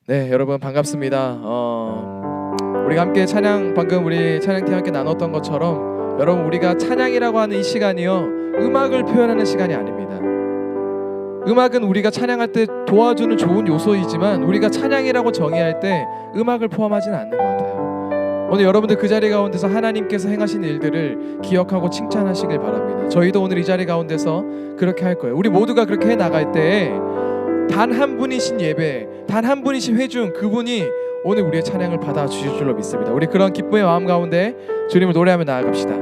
네, 여러분 반갑습니다. 우리가 함께 방금 우리 찬양팀 함께 나눴던 것처럼 여러분, 우리가 찬양이라고 하는 이 시간이요, 음악을 표현하는 시간이 아닙니다. 음악은 우리가 찬양할 때 도와주는 좋은 요소이지만 우리가 찬양이라고 정의할 때 음악을 포함하지는 않는 것 같아요. 오늘 여러분들 그 자리 가운데서 하나님께서 행하신 일들을 기억하고 칭찬하시길 바랍니다. 저희도 오늘 이 자리 가운데서 그렇게 할 거예요. 우리 모두가 그렇게 해나갈 때 단 한 분이신 예배, 단 한 분이신 회중, 그분이 오늘 우리의 찬양을 받아주실 줄로 믿습니다. 우리 그런 기쁨의 마음 가운데 주님을 노래하며 나아갑시다.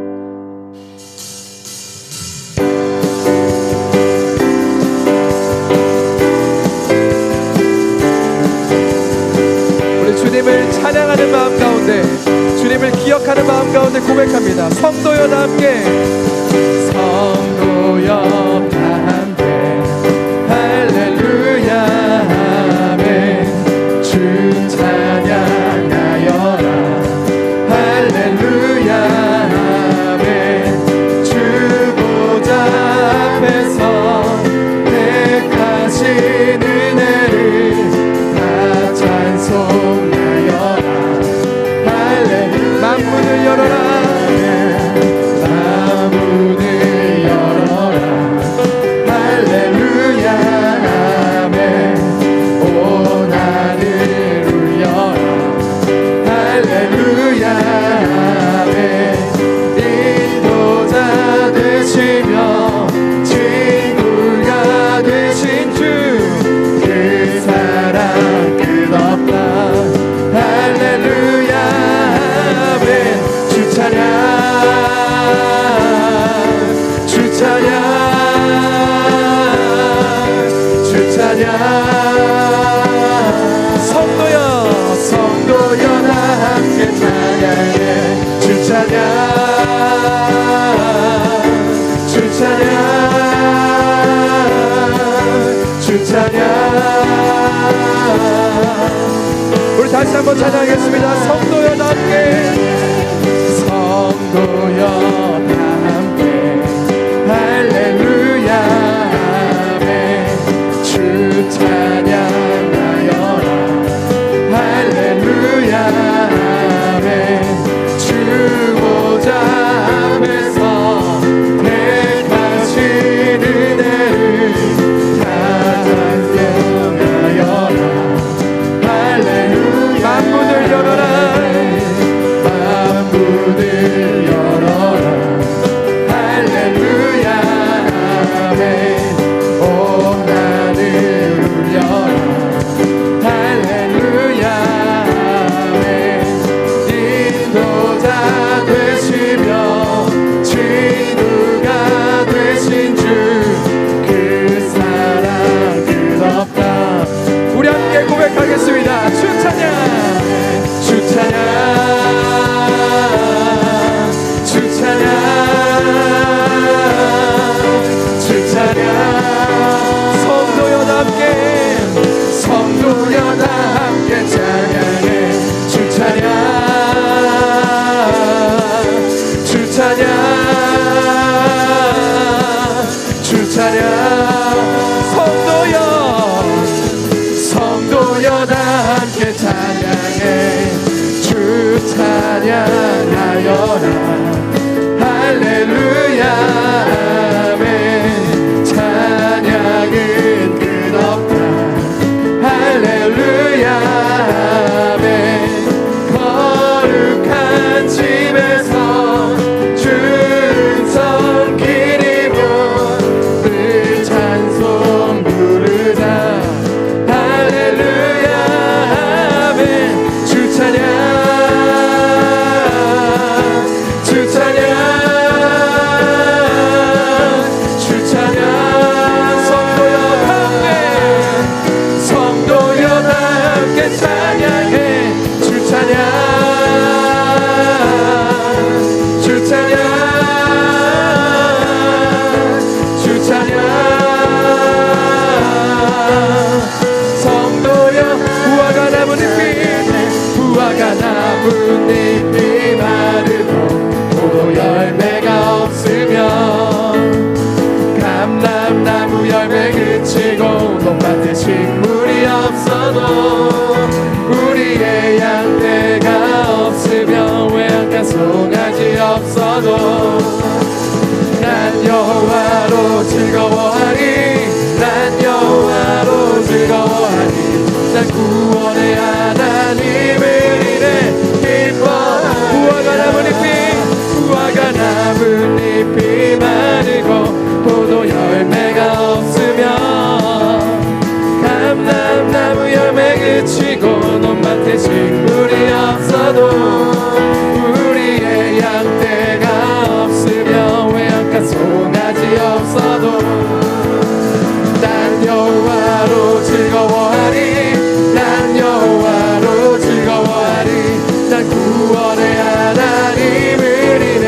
우리 주님을 찬양하는 마음 가운데, 주님을 기억하는 마음 가운데 고백합니다. 성도여 다 함께, 성도여 다 함께 할렐루야 아멘. 주 찬양하여라 할렐루야 아멘. 주 보좌 앞에서 택하신 은혜를 다 찬송하여라 할렐루야. 만문을 열어라 만문을 열어라 할렐루야 아멘. 온 하늘 울려라 할렐루야 아멘. 인도자 되시며 친구가 되신 주, 그 사랑 끝없다 할렐루야 아멘. 주 찬양 주 찬양 주 찬양. 성도여 다 함께 찬양해 주 찬양 주 찬양 주 찬양. 우리 다시 한번 찬양하겠습니다. 성도여 다 함께, 성도여 다 함께 할렐루야 아멘. 주 찬양하여라 할렐루야 아멘. 주 보좌 앞에서 택하신 은혜를 다 찬송하여라 할렐루야. 만문을 열어라 만문을 열어라 할렐루야 아멘. 온 하늘 울려라 할렐루야 아멘. 인도자 되시며 친구가 되신 주, 그 사랑 끝없다. 우리 함께 고백하겠습니다. 주 찬양 주 찬양 주 찬양 주 찬양. 성도여 다 함께, 성도여 다 함께 찬양해 주 찬양 주 찬양 주 찬양. 성도여 다 함께 찬양해 주 찬양하여라 할렐루야 아멘. 찬양은 끝없다 할렐루야 아멘. 거룩한 집에서 준성 기리며 늘 찬송 부르자 할렐루야 아멘. 난 구원의 하나님을 인해 기뻐. 무화과 나뭇잎이 마르고 포도 열매가 없으면 감람나무 열매 그치고 논밭에 식물이 없어도 우리의 양떼가 없으며 외양간 송아지 없어도 난 여호와로 즐거워하리. 난 여호와로 즐거워하리. 난 구원의 하나님을 인해.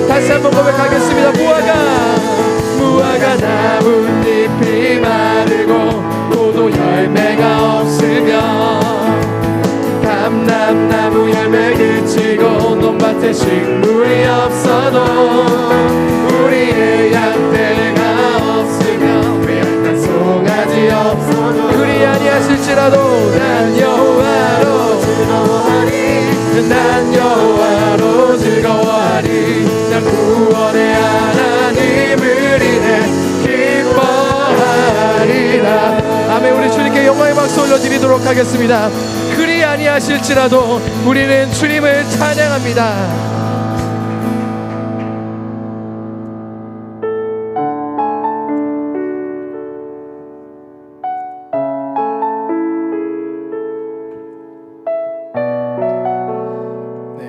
다시 한번 고백하겠습니다. 무화과 나뭇잎이 마르고 포도 열매가 없으며 감람나무 열매 그치고 논밭에 식물이 없어도 우리의 양떼가 없으며 외양간 송아지 없어도 그리 아니하실지라도 난 여호와로 즐거워하리. 난 여호와로 즐거워하리. 난 구원의 하나님을 인해 기뻐하리라. 아멘. 우리 주님께 영광의 박수 올려드리도록 하겠습니다. 그리 아니하실지라도 우리는 주님을 찬양합니다.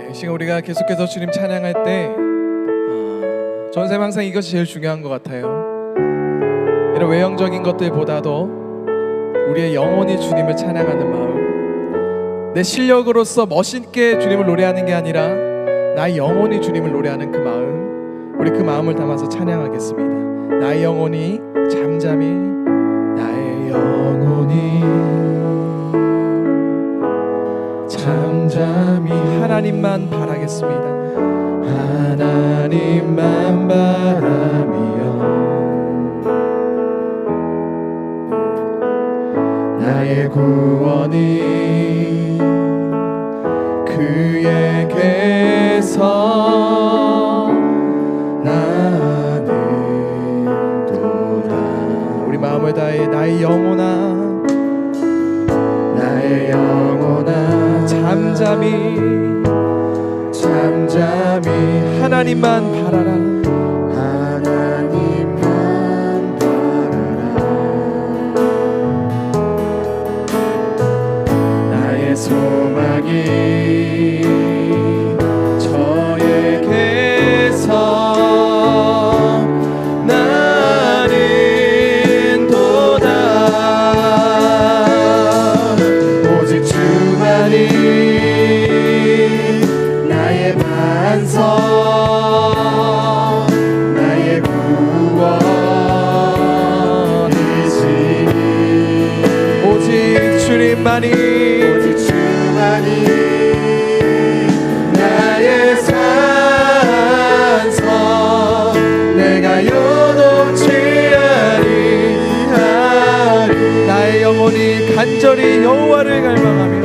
이 시간 우리가 계속해서 주님 찬양할 때 저는 항상 이것이 제일 중요한 것 같아요. 이런 외형적인 것들보다도 우리의 영혼이 주님을 찬양하는 마음, 내 실력으로서 멋있게 주님을 노래하는 게 아니라 나의 영혼이 주님을 노래하는 그 마음, 우리 그 마음을 담아서 찬양하겠습니다. 나의 영혼이 잠잠히, 나의 영혼이 잠잠히 하나님만 바라겠습니다. 하나님만 바라며 나의 구원이 그에게서 나는 도다. 우리 마음을 다해 나의 영혼아, 나의 영혼아 잠잠히 하나님만 바라라. 하나님만 바라라. 나의 소망이 저에게서 나는 도다. 오직 주만이 나의 반석, 나의 구원이시니. 오직 주님만이, 오직 주만이 나의 산성, 내가 요동치 아니하리. 나의 영혼이 간절히 여호와를 갈망하며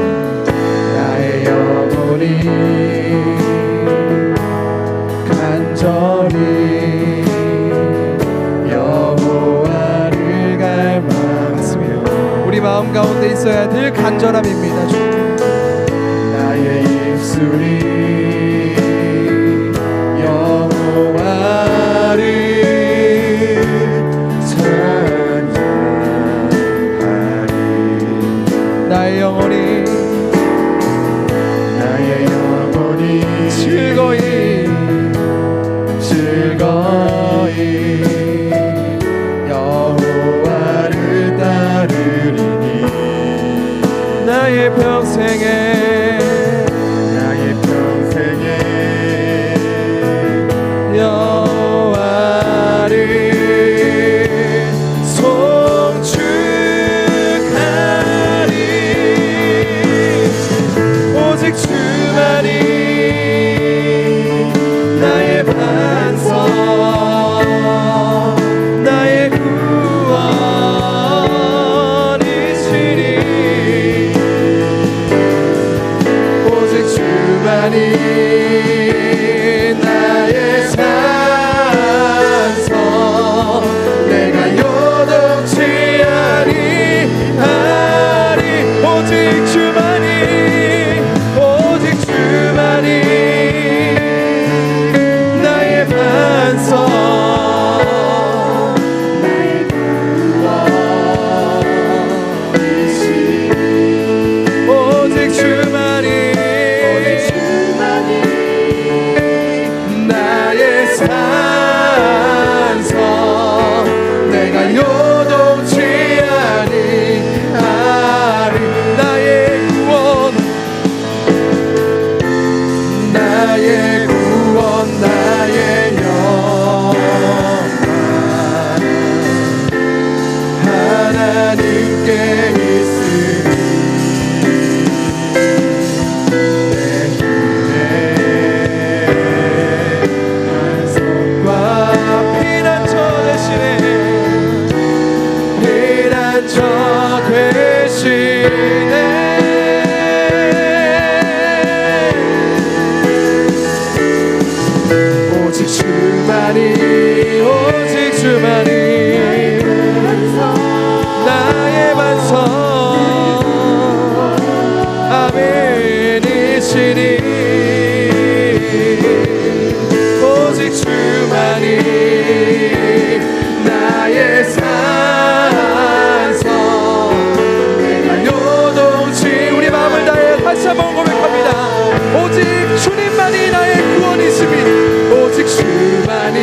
나의 영혼이 간절히 여호와를 갈망하며. 우리 마음 가운데 있어야 늘 간절함입니다. 주 나의 입술이 여호와를 찬양하리. 나의 영혼이 즐거이 여호와를 따르리니. 나의 평생에 여호와를 송축하리. 오직 주만이 나의 반석, 나의 구원이시니. 오직 주만이 나의 산성, 내가 요동치 아니하리. 오직 오직 주만이 오직 주만이 나의 반석 나의 구원이시니 오직 주만이 나의 산성 내가 요동치 아니하리 나의 구원 나의 구원 나의 영광 하나님께 있으니 내 힘의 반석과 피난처 되시네 피난처 되시네 오직 주만이 오직 주만이 나의 반석 아멘이시니 오직 주만이 나의 산성 내가 요동치 우리 마음을 다해 다시 한번 고백합니다. 오직 주님만이 나의 구원이시니 오직 주만이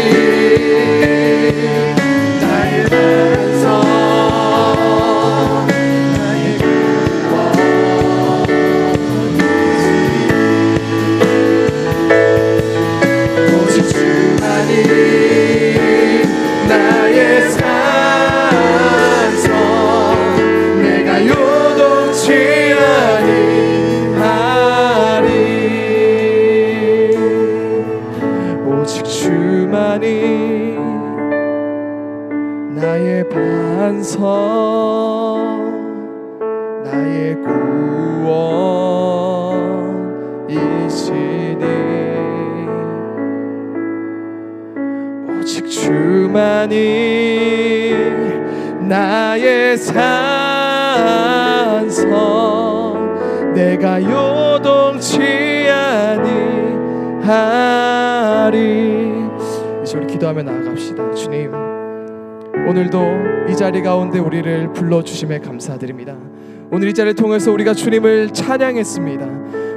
나의 반석 나의 구원이시니 오직 주만이 나의 산성 내가 요동치 아니하리 오직 주만이 나의 반석 나의 구원이시니 오직 주만이 나의 산성 내가 요동치 아니하리 이제 우리 기도하며 나아갑시다. 주님 오늘도 이 자리 가운데 우리를 불러주심에 감사드립니다. 오늘 이 자리를 통해서 우리가 주님을 찬양했습니다.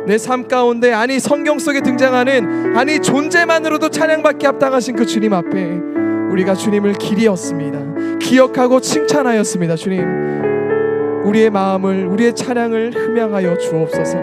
내 삶 가운데 아니 성경 속에 등장하는 아니 존재만으로도 찬양받기 합당하신 그 주님 앞에 우리가 주님을 기리었습니다. 기억하고 칭찬하였습니다. 주님 우리의 마음을 우리의 찬양을 흠양하여 주옵소서.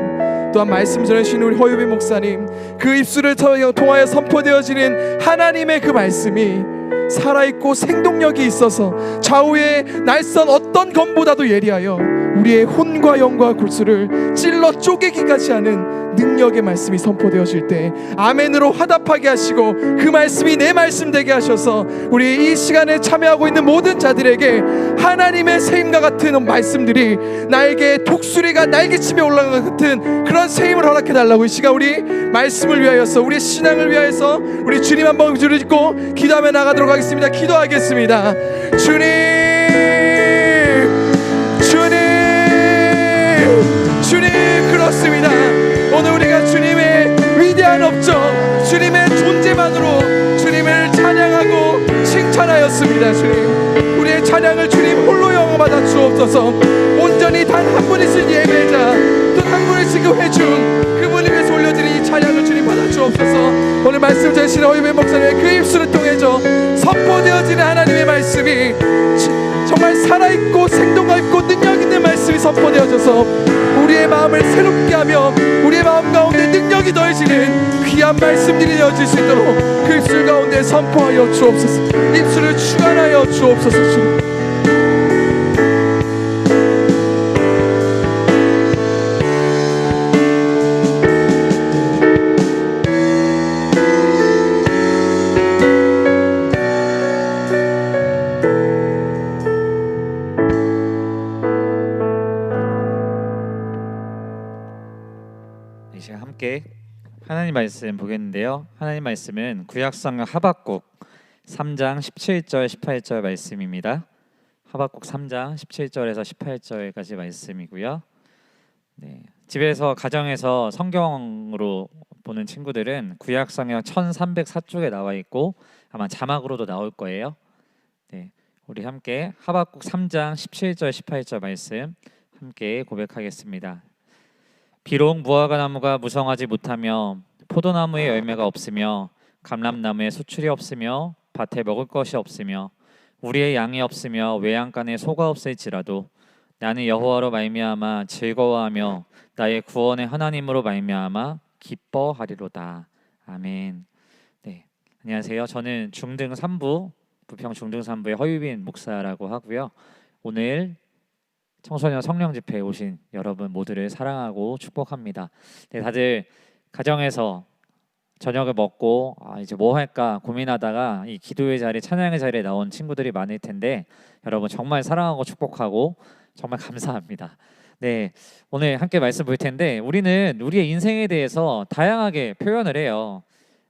또한 말씀 전해주신 우리 허유빈 목사님 그 입술을 통하여 선포되어지는 하나님의 그 말씀이 살아있고 생동력이 있어서 좌우의 날선 어떤 검보다도 예리하여 우리의 혼과 영과 골수를 찔러 쪼개기까지 하는 능력의 말씀이 선포되어질 때 아멘으로 화답하게 하시고 그 말씀이 내 말씀 되게 하셔서 우리 이 시간에 참여하고 있는 모든 자들에게 하나님의 세임과 같은 말씀들이 나에게 독수리가 날개치며 올라가는 같은 그런 세임을 허락해 달라고 이 시간 우리 말씀을 위하여서 우리의 신앙을 위하여서 우리 주님 한번 줄을 짚고 기도하며 나가도록 하겠습니다. 기도하겠습니다. 주님 그렇습니다. 오늘 우리가 주님의 위대한 업적 주님의 존재만으로 주님을 찬양하고 칭찬하였습니다. 주님 우리의 찬양을 주님 홀로 영광받아 주옵소서. 온전히 단 한 분이신 예배자 또 한 분이신 그 회중 그분을 위해서 올려드린 이 찬양을 주님 받아 주옵소서. 오늘 말씀 전하시는 허유빈 목사님의 그 입술을 통해서 선포되어지는 하나님의 말씀이 정말 살아있고 생동감 있고 능력 있는 말씀이 선포되어져서 우리의 마음을 새롭게 하며 우리의 마음 가운데 능력이 더해지는 귀한 말씀들이 되어질 수 있도록 그 입술 가운데 선포하여 주옵소서. 입술을 주관하여 주옵소서. 주님 이제 함께 하나님 말씀 보겠는데요. 하나님 말씀은 구약성경 하박국 3장 17절 18절 말씀입니다. 하박국 3장 17절에서 18절까지 말씀이고요. 집에서 가정에서 성경으로 보는 친구들은 구약성경 1304쪽에 나와 있고 아마 자막으로도 나올 거예요. 네, 우리 함께 하박국 3장 17절 18절 말씀 함께 고백하겠습니다. 비록 무화과 나무가 무성하지 못하며 포도나무에 열매가 없으며 감람나무에 수출이 없으며 밭에 먹을 것이 없으며 우리의 양이 없으며 외양간에 소가 없을지라도 나는 여호와로 말미암아 즐거워하며 나의 구원의 하나님으로 말미암아 기뻐하리로다. 아멘. 네, 안녕하세요. 저는 중등 3부 부평 중등 3부의 허유빈 목사라고 하고요. 오늘 청소년 성령 집회에 오신 여러분 모두를 사랑하고 축복합니다. 네, 다들 가정에서 저녁을 먹고 이제 뭐 할까 고민하다가 이 기도의 자리, 찬양의 자리에 나온 친구들이 많을 텐데 여러분 정말 사랑하고 축복하고 정말 감사합니다. 네, 오늘 함께 말씀 볼 텐데 우리는 우리의 인생에 대해서 다양하게 표현을 해요.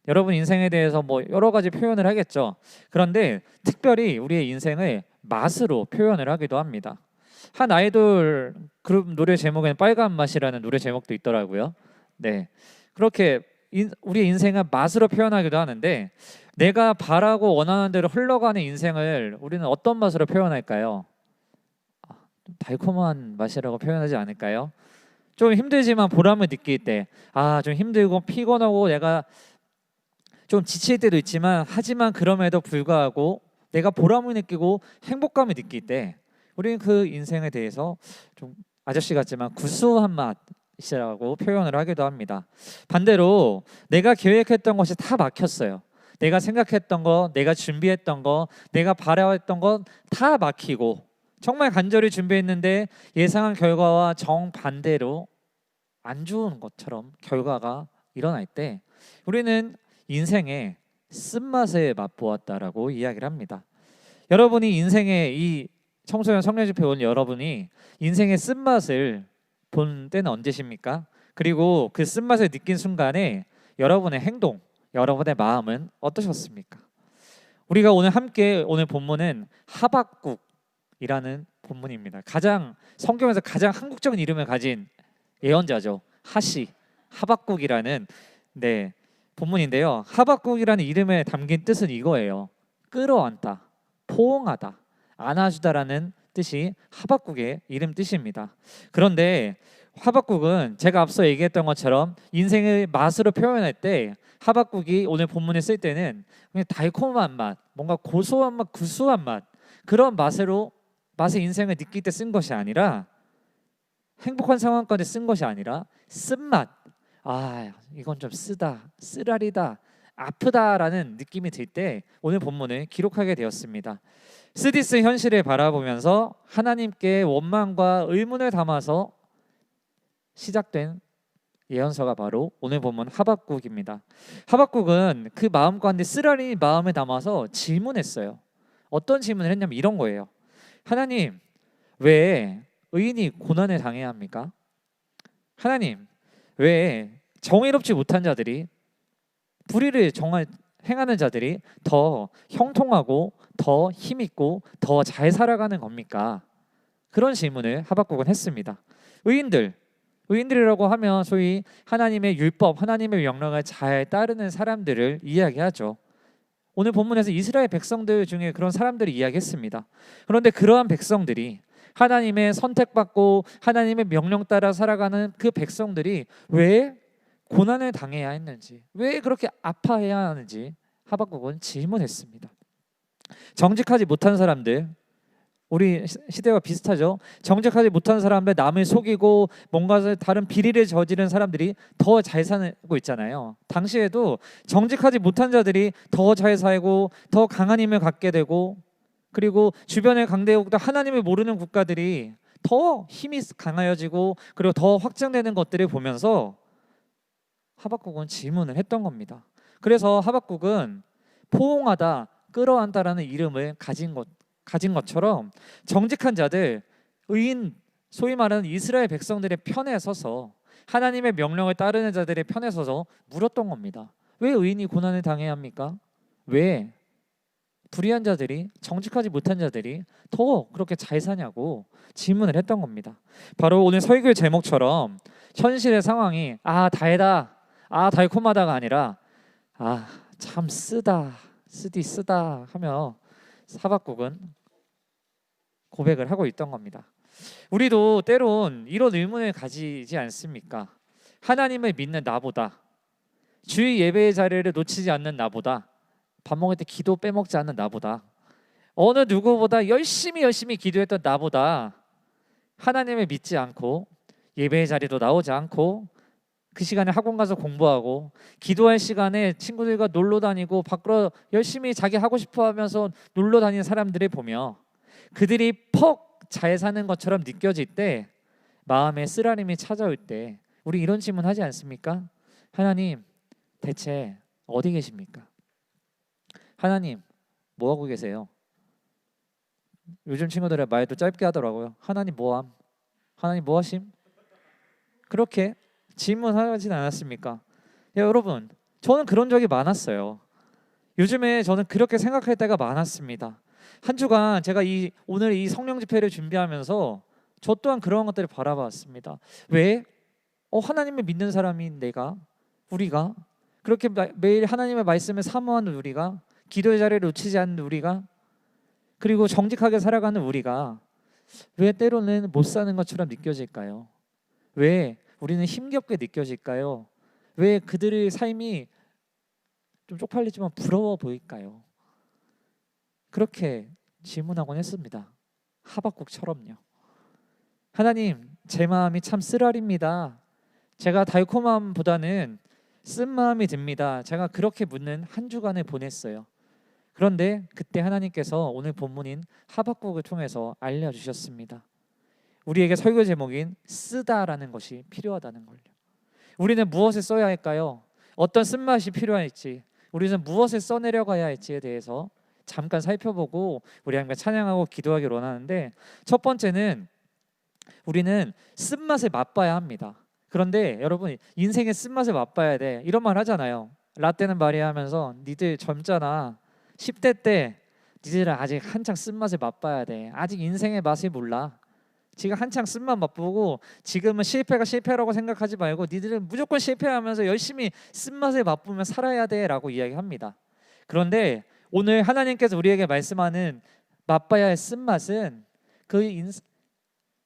여러분 인생에 대해서 뭐 여러 가지 표현을 하겠죠. 그런데 특별히 우리의 인생을 맛으로 표현을 하기도 합니다. 한 아이돌 그룹 노래 제목에는 빨간 맛이라는 노래 제목도 있더라고요. 네, 그렇게 우리의 인생을 맛으로 표현하기도 하는데 내가 바라고 원하는 대로 흘러가는 인생을 우리는 어떤 맛으로 표현할까요? 달콤한 맛이라고 표현하지 않을까요? 좀 힘들지만 보람을 느낄 때, 좀 힘들고 피곤하고 내가 좀 지칠 때도 있지만 하지만 그럼에도 불구하고 내가 보람을 느끼고 행복감을 느낄 때 우리는 그 인생에 대해서 좀 아저씨 같지만 구수한 맛이라고 표현을 하기도 합니다. 반대로 내가 계획했던 것이 다 막혔어요. 내가 생각했던 거, 내가 준비했던 거, 내가 바라왔던 건 다 막히고 정말 간절히 준비했는데 예상한 결과와 정반대로 안 좋은 것처럼 결과가 일어날 때 우리는 인생의 쓴맛을 맛보았다라고 이야기를 합니다. 여러분이 인생의 이 청소년 성령 집회 온 여러분이 인생의 쓴맛을 본 때는 언제십니까? 그리고 그 쓴맛을 느낀 순간에 여러분의 행동, 여러분의 마음은 어떠셨습니까? 우리가 오늘 본문은 하박국이라는 본문입니다. 성경에서 가장 한국적인 이름을 가진 예언자죠. 하박국이라는 본문인데요. 하박국이라는 이름에 담긴 뜻은 이거예요. 끌어안다, 포옹하다, 안아주다라는 뜻이 하박국의 이름 뜻입니다. 그런데 하박국은 제가 앞서 얘기했던 것처럼 인생의 맛으로 표현할 때 하박국이 오늘 본문에 쓸 때는 그냥 달콤한 맛, 뭔가 고소한 맛, 구수한 맛 그런 맛의 인생을 느낄 때 쓴 것이 아니라 행복한 상황까지 쓴 것이 아니라 쓴맛, 이건 좀 쓰다, 쓰라리다, 아프다라는 느낌이 들 때 오늘 본문을 기록하게 되었습니다. 스디스 현실을 바라보면서 하나님께 원망과 의문을 담아서 시작된 예언서가 바로 오늘 본문 하박국입니다. 하박국은 그 마음 가운데 쓰라린 마음을 담아서 질문했어요. 어떤 질문을 했냐면 이런 거예요. 하나님, 왜 의인이 고난을 당해야 합니까? 하나님, 왜 정의롭지 못한 자들이, 불의를 정말 행하는 자들이 더 형통하고 더 힘있고 더 잘 살아가는 겁니까? 그런 질문을 하박국은 했습니다. 의인들이라고 하면 소위 하나님의 율법, 하나님의 명령을 잘 따르는 사람들을 이야기하죠. 오늘 본문에서 이스라엘 백성들 중에 그런 사람들을 이야기했습니다. 그런데 그러한 백성들이 하나님의 선택받고 하나님의 명령 따라 살아가는 그 백성들이 왜 고난을 당해야 했는지, 왜 그렇게 아파해야 하는지 하박국은 질문했습니다. 정직하지 못한 사람들, 우리 시대와 비슷하죠. 정직하지 못한 사람들, 남을 속이고 뭔가 다른 비리를 저지른 사람들이 더 잘 살고 있잖아요. 당시에도 정직하지 못한 자들이 더 잘 살고 더 강한 힘을 갖게 되고, 그리고 주변의 강대국도 하나님을 모르는 국가들이 더 힘이 강하여지고 그리고 더 확장되는 것들을 보면서 하박국은 질문을 했던 겁니다. 그래서 하박국은 포옹하다, 끌어안다라는 이름을 가진 것처럼 정직한 자들, 의인, 소위 말하는 이스라엘 백성들의 편에 서서 하나님의 명령을 따르는 자들의 편에 서서 물었던 겁니다. 왜 의인이 고난을 당해야 합니까? 왜 불의한 자들이, 정직하지 못한 자들이 더 그렇게 잘 사냐고 질문을 했던 겁니다. 바로 오늘 설교의 제목처럼 현실의 상황이 다해다, 달콤하다가 아니라 참 쓰다 하며 하박국은 고백을 하고 있던 겁니다. 우리도 때론 이런 의문을 가지지 않습니까? 하나님을 믿는 나보다, 주의 예배의 자리를 놓치지 않는 나보다, 밥 먹을 때 기도 빼먹지 않는 나보다, 어느 누구보다 열심히 기도했던 나보다 하나님을 믿지 않고 예배의 자리도 나오지 않고 그 시간에 학원 가서 공부하고 기도할 시간에 친구들과 놀러 다니고 밖으로 열심히 자기 하고 싶어 하면서 놀러 다니는 사람들을 보며 그들이 퍽 잘 사는 것처럼 느껴질 때, 마음에 쓰라림이 찾아올 때 우리 이런 질문 하지 않습니까? 하나님 대체 어디 계십니까? 하나님 뭐 하고 계세요? 요즘 친구들의 말도 짧게 하더라고요. 하나님 뭐함? 하나님 뭐 하심? 그렇게 질문하진 않았습니까? 여러분, 저는 그런 적이 많았어요. 요즘에 저는 그렇게 생각할 때가 많았습니다. 한 주간 제가 오늘 이 성령 집회를 준비하면서 저 또한 그런 것들을 바라봤습니다. 왜? 하나님을 믿는 사람인 우리가 그렇게 매일 하나님의 말씀을 사모하는 우리가, 기도의 자리를 놓치지 않는 우리가, 그리고 정직하게 살아가는 우리가 왜 때로는 못 사는 것처럼 느껴질까요? 왜 우리는 힘겹게 느껴질까요? 왜 그들의 삶이 좀 쪽팔리지만 부러워 보일까요? 그렇게 질문하곤 했습니다. 하박국처럼요. 하나님, 제 마음이 참 쓰라립니다. 제가 달콤함보다는 쓴마음이 듭니다. 제가 그렇게 묻는 한 주간을 보냈어요. 그런데 그때 하나님께서 오늘 본문인 하박국을 통해서 알려주셨습니다. 우리에게 설교 제목인 쓰다라는 것이 필요하다는 걸요. 우리는 무엇을 써야 할까요? 어떤 쓴맛이 필요할지, 우리는 무엇을 써내려가야 할지에 대해서 잠깐 살펴보고 우리 함께 찬양하고 기도하기를 원하는데, 첫 번째는 우리는 쓴맛을 맛봐야 합니다. 그런데 여러분, 인생의 쓴맛을 맛봐야 돼, 이런 말 하잖아요. 라떼는 말이 하면서 니들 젊잖아, 10대 때 니들은 아직 한창 쓴맛을 맛봐야 돼. 아직 인생의 맛을 몰라. 지금 한창 쓴맛 맛보고 지금은 실패가 실패라고 생각하지 말고 니들은 무조건 실패하면서 열심히 쓴맛을 맛보며 살아야 돼 라고 이야기합니다. 그런데 오늘 하나님께서 우리에게 말씀하는 맛봐야 할 쓴맛은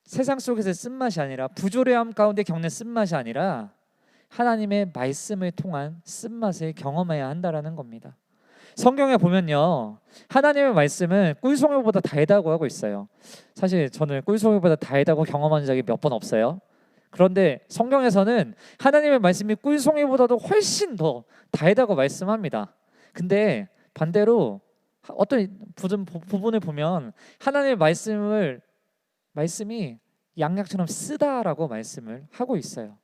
세상 속에서의 쓴맛이 아니라, 부조리함 가운데 겪는 쓴맛이 아니라 하나님의 말씀을 통한 쓴맛을 경험해야 한다라는 겁니다. 성경에 보면요, 하나님의 말씀은 꿀송이보다 달다고 하고 있어요. 사실 저는 꿀송이보다 달다고 경험한 적이 몇 번 없어요. 그런데 성경에서는 하나님의 말씀이 꿀송이보다도 훨씬 더 달다고 말씀합니다. 근데 반대로 어떤 부분을 보면 하나님의 말씀이 양약처럼 쓰다라고 말씀을 하고 있어요.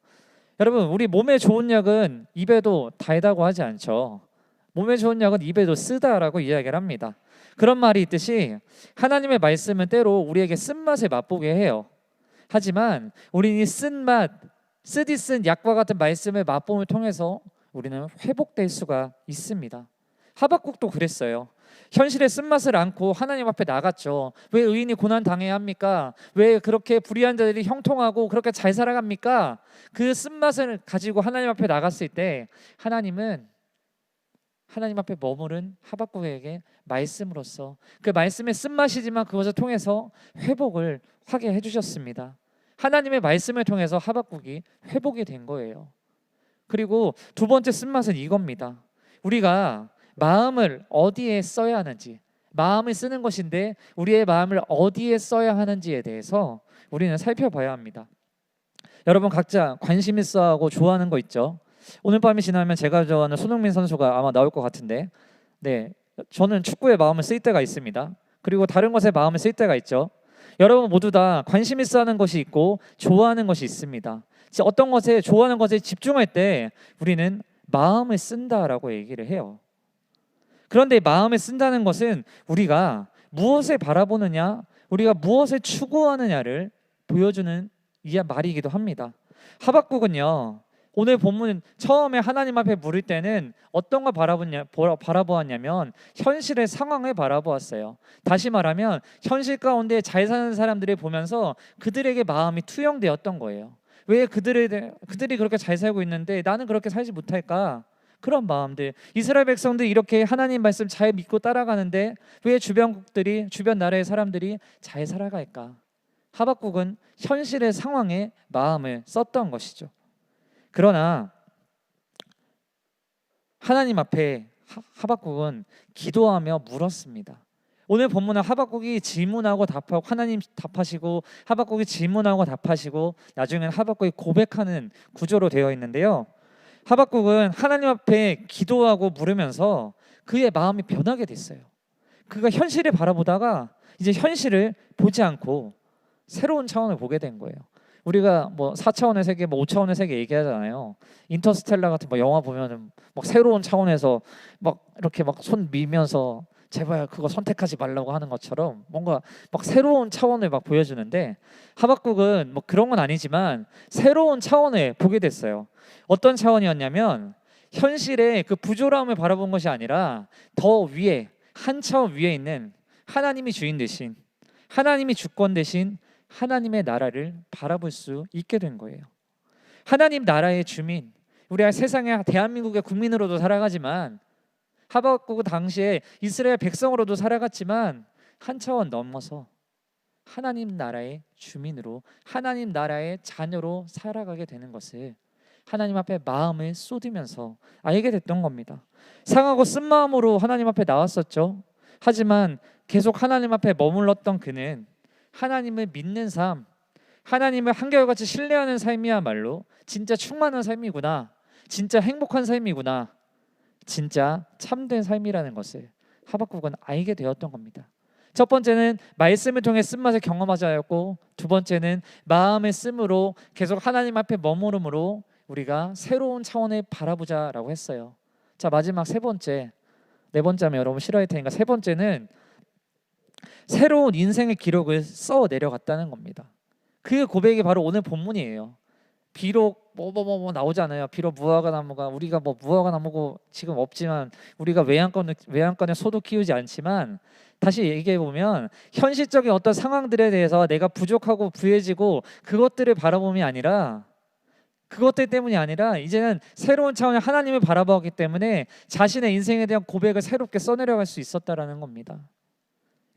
여러분, 우리 몸에 좋은 약은 입에도 달다고 하지 않죠. 몸에 좋은 약은 입에도 쓰다라고 이야기를 합니다. 그런 말이 있듯이 하나님의 말씀은 때로 우리에게 쓴맛을 맛보게 해요. 하지만 우리는 이 쓴맛, 쓰디쓴 약과 같은 말씀의 맛봄을 통해서 우리는 회복될 수가 있습니다. 하박국도 그랬어요. 현실의 쓴맛을 안고 하나님 앞에 나갔죠. 왜 의인이 고난 당해야 합니까? 왜 그렇게 불의한 자들이 형통하고 그렇게 잘 살아갑니까? 그 쓴맛을 가지고 하나님 앞에 나갔을 때 하나님은 하나님 앞에 머무른 하박국에게 말씀으로써, 그 말씀의 쓴맛이지만 그것을 통해서 회복을 하게 해주셨습니다. 하나님의 말씀을 통해서 하박국이 회복이 된 거예요. 그리고 두 번째 쓴맛은 이겁니다. 우리가 마음을 어디에 써야 하는지, 마음을 쓰는 것인데 우리의 마음을 어디에 써야 하는지에 대해서 우리는 살펴봐야 합니다. 여러분, 각자 관심 있어 하고 좋아하는 거 있죠? 오늘 밤이 지나면 제가 좋아하는 손흥민 선수가 아마 나올 것 같은데, 저는 축구에 마음을 쓸 때가 있습니다. 그리고 다른 것에 마음을 쓸 때가 있죠. 여러분 모두 다 관심 있어 하는 것이 있고 좋아하는 것이 있습니다. 어떤 것에, 좋아하는 것에 집중할 때 우리는 마음을 쓴다라고 얘기를 해요. 그런데 마음을 쓴다는 것은 우리가 무엇을 바라보느냐, 우리가 무엇을 추구하느냐를 보여주는 말이기도 합니다. 하박국은요, 오늘 본문 처음에 하나님 앞에 물을 때는 어떤 걸 바라보았냐면 현실의 상황을 바라보았어요. 다시 말하면 현실 가운데 잘 사는 사람들을 보면서 그들에게 마음이 투영되었던 거예요. 왜 그들이 그렇게 잘 살고 있는데 나는 그렇게 살지 못할까? 그런 마음들. 이스라엘 백성들이 이렇게 하나님 말씀 잘 믿고 따라가는데 왜 주변국들이, 주변 나라의 사람들이 잘 살아갈까? 하박국은 현실의 상황에 마음을 썼던 것이죠. 그러나 하나님 앞에 하박국은 기도하며 물었습니다. 오늘 본문은 하박국이 질문하고 답하고 하나님 답하시고, 하박국이 질문하고 답하시고, 나중에는 하박국이 고백하는 구조로 되어 있는데요. 하박국은 하나님 앞에 기도하고 물으면서 그의 마음이 변하게 됐어요. 그가 현실을 바라보다가 이제 현실을 보지 않고 새로운 차원을 보게 된 거예요. 우리가 뭐 4차원의 세계, 뭐 5차원의 세계 얘기하잖아요. 인터스텔라 같은 뭐 영화 보면은 막 새로운 차원에서 막 이렇게 막 손 밀면서 제발 그거 선택하지 말라고 하는 것처럼 뭔가 막 새로운 차원을 막 보여주는데, 하박국은 뭐 그런 건 아니지만 새로운 차원을 보게 됐어요. 어떤 차원이었냐면 현실의 그 부조로함을 바라본 것이 아니라 더 위에, 한 차원 위에 있는 하나님이 주인 대신, 하나님이 주권 대신 하나님의 나라를 바라볼 수 있게 된 거예요. 하나님 나라의 주민, 우리가 세상의 대한민국의 국민으로도 살아가지만, 하박국 당시에 이스라엘 백성으로도 살아갔지만 한 차원 넘어서 하나님 나라의 주민으로, 하나님 나라의 자녀로 살아가게 되는 것을 하나님 앞에 마음을 쏟으면서 알게 됐던 겁니다. 상하고 쓴 마음으로 하나님 앞에 나왔었죠. 하지만 계속 하나님 앞에 머물렀던 그는 하나님을 믿는 삶, 하나님을 한결같이 신뢰하는 삶이야말로 진짜 충만한 삶이구나, 진짜 행복한 삶이구나, 진짜 참된 삶이라는 것을 하박국은 알게 되었던 겁니다. 첫 번째는 말씀을 통해 쓴맛을 경험하자 였고, 두 번째는 마음의 씀으로 계속 하나님 앞에 머무름으로 우리가 새로운 차원을 바라보자라고 했어요. 자, 마지막 세 번째, 네 번째 하면 여러분 싫어할 테니까 세 번째는 새로운 인생의 기록을 써 내려갔다는 겁니다. 그 고백이 바로 오늘 본문이에요. 비록 뭐 나오잖아요. 비록 무화과 나무가, 우리가 뭐 무화과 나무고 지금 없지만, 우리가 외양간에 소도 키우지 않지만, 다시 얘기해 보면 현실적인 어떤 상황들에 대해서 내가 부족하고 부해지고 그것들을 바라봄이 아니라, 그것들 때문이 아니라 이제는 새로운 차원의 하나님을 바라보기 때문에 자신의 인생에 대한 고백을 새롭게 써내려갈 수 있었다라는 겁니다.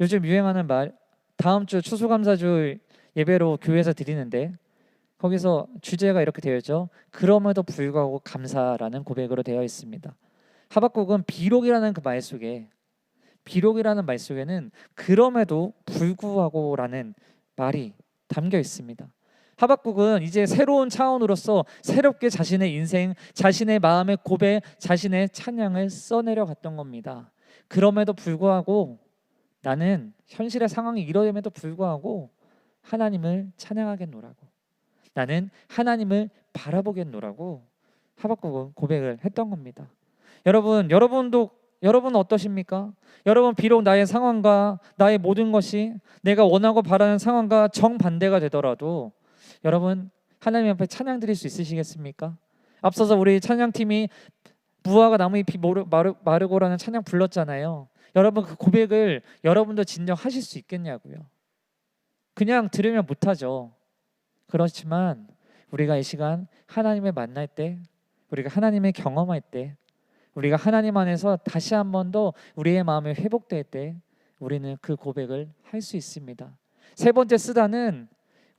요즘 유행하는 말, 다음 주 추수감사주 예배로 교회에서 드리는데 거기서 주제가 이렇게 되어 있죠. 그럼에도 불구하고 감사라는 고백으로 되어 있습니다. 하박국은 비록이라는 그 말 속에, 비록이라는 말 속에는 그럼에도 불구하고라는 말이 담겨 있습니다. 하박국은 이제 새로운 차원으로서 새롭게 자신의 인생, 자신의 마음의 고백, 자신의 찬양을 써내려 갔던 겁니다. 그럼에도 불구하고 나는 현실의 상황이 이러함에도 불구하고 하나님을 찬양하겠노라고, 나는 하나님을 바라보겠노라고 하박국은 고백을 했던 겁니다. 여러분은 어떠십니까? 여러분 비록 나의 상황과 나의 모든 것이 내가 원하고 바라는 상황과 정반대가 되더라도 여러분 하나님 앞에 찬양 드릴 수 있으시겠습니까? 앞서서 우리 찬양팀이 무화과 나무 잎이 마르고라는 찬양 불렀잖아요. 여러분 그 고백을 여러분도 진정하실 수 있겠냐고요. 그냥 들으면 못하죠. 그렇지만 우리가 이 시간 하나님을 만날 때, 우리가 하나님을 경험할 때, 우리가 하나님 안에서 다시 한 번 더 우리의 마음이 회복될 때 우리는 그 고백을 할 수 있습니다. 세 번째 쓰다는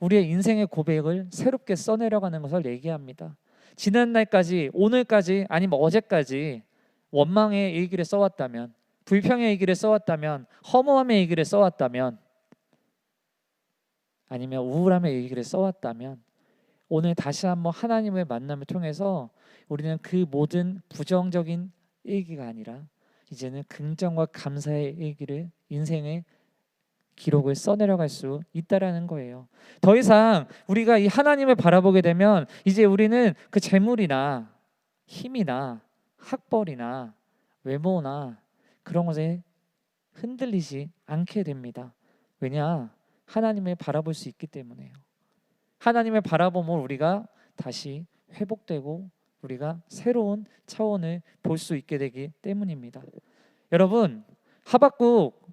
우리의 인생의 고백을 새롭게 써내려가는 것을 얘기합니다. 지난날까지, 오늘까지, 아니면 어제까지 원망의 일기를 써왔다면, 불평의 일기를 써왔다면, 허무함의 일기를 써왔다면, 아니면 우울함의 일기를 써왔다면, 오늘 다시 한번 하나님의 만남을 통해서 우리는 그 모든 부정적인 일기가 아니라 이제는 긍정과 감사의 일기를, 인생의 기록을 써내려갈 수 있다라는 거예요. 더 이상 우리가 이 하나님을 바라보게 되면 이제 우리는 그 재물이나 힘이나 학벌이나 외모나 그런 것에 흔들리지 않게 됩니다. 왜냐? 하나님을 바라볼 수 있기 때문에요. 하나님을 바라보면 우리가 다시 회복되고 우리가 새로운 차원을 볼 수 있게 되기 때문입니다. 여러분, 하박국,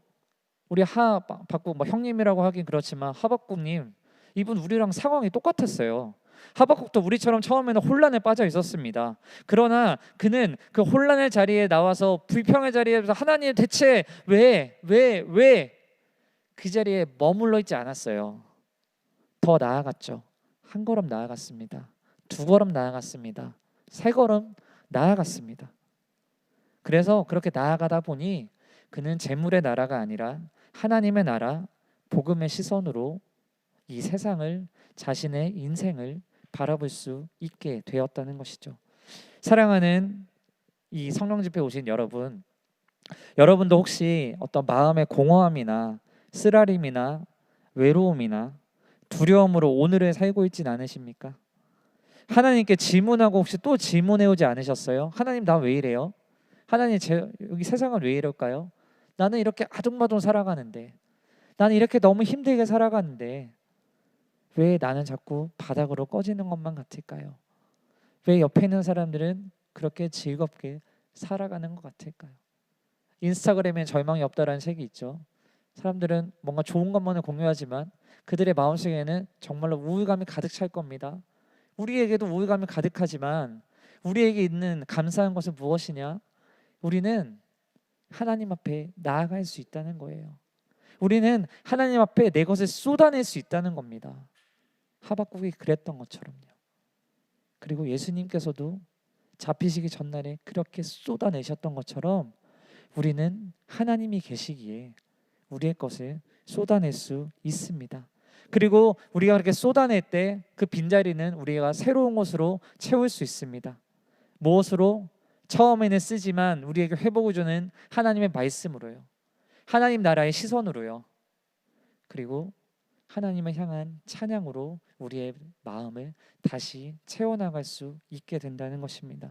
우리 하박국 뭐 형님이라고 하긴 그렇지만 하박국님, 이분 우리랑 상황이 똑같았어요. 하박국도 우리처럼 처음에는 혼란에 빠져 있었습니다. 그러나 그는 그 혼란의 자리에 나와서 불평의 자리에서 하나님 대체 왜 그 자리에 머물러 있지 않았어요. 더 나아갔죠. 한 걸음 나아갔습니다. 두 걸음 나아갔습니다. 세 걸음 나아갔습니다. 그래서 그렇게 나아가다 보니 그는 재물의 나라가 아니라 하나님의 나라, 복음의 시선으로 이 세상을, 자신의 인생을 바라볼 수 있게 되었다는 것이죠. 사랑하는 이 성령 집회 오신 여러분도 혹시 어떤 마음의 공허함이나 쓰라림이나 외로움이나 두려움으로 오늘을 살고 있진 않으십니까? 하나님께 질문하고 혹시 또 질문해 오지 않으셨어요? 하나님 나 왜 이래요? 하나님 여기 세상은 왜 이럴까요? 나는 이렇게 아둥바둥 살아가는데, 나는 이렇게 너무 힘들게 살아가는데 왜 나는 자꾸 바닥으로 꺼지는 것만 같을까요? 왜 옆에 있는 사람들은 그렇게 즐겁게 살아가는 것 같을까요? 인스타그램엔 절망이 없다라는 책이 있죠. 사람들은 뭔가 좋은 것만을 공유하지만 그들의 마음속에는 정말로 우울감이 가득 찰 겁니다. 우리에게도 우울감이 가득하지만 우리에게 있는 감사한 것은 무엇이냐? 우리는 하나님 앞에 나아갈 수 있다는 거예요. 우리는 하나님 앞에 내 것을 쏟아낼 수 있다는 겁니다. 하박국이 그랬던 것처럼요. 그리고 예수님께서도 잡히시기 전날에 그렇게 쏟아내셨던 것처럼 우리는 하나님이 계시기에 우리의 것을 쏟아낼 수 있습니다. 그리고 우리가 그렇게 쏟아낼 때 그 빈자리는 우리가 새로운 것으로 채울 수 있습니다. 무엇으로? 처음에는 쓰지만 우리에게 회복을 주는 하나님의 말씀으로요. 하나님 나라의 시선으로요. 그리고 하나님을 향한 찬양으로 우리의 마음을 다시 채워나갈 수 있게 된다는 것입니다.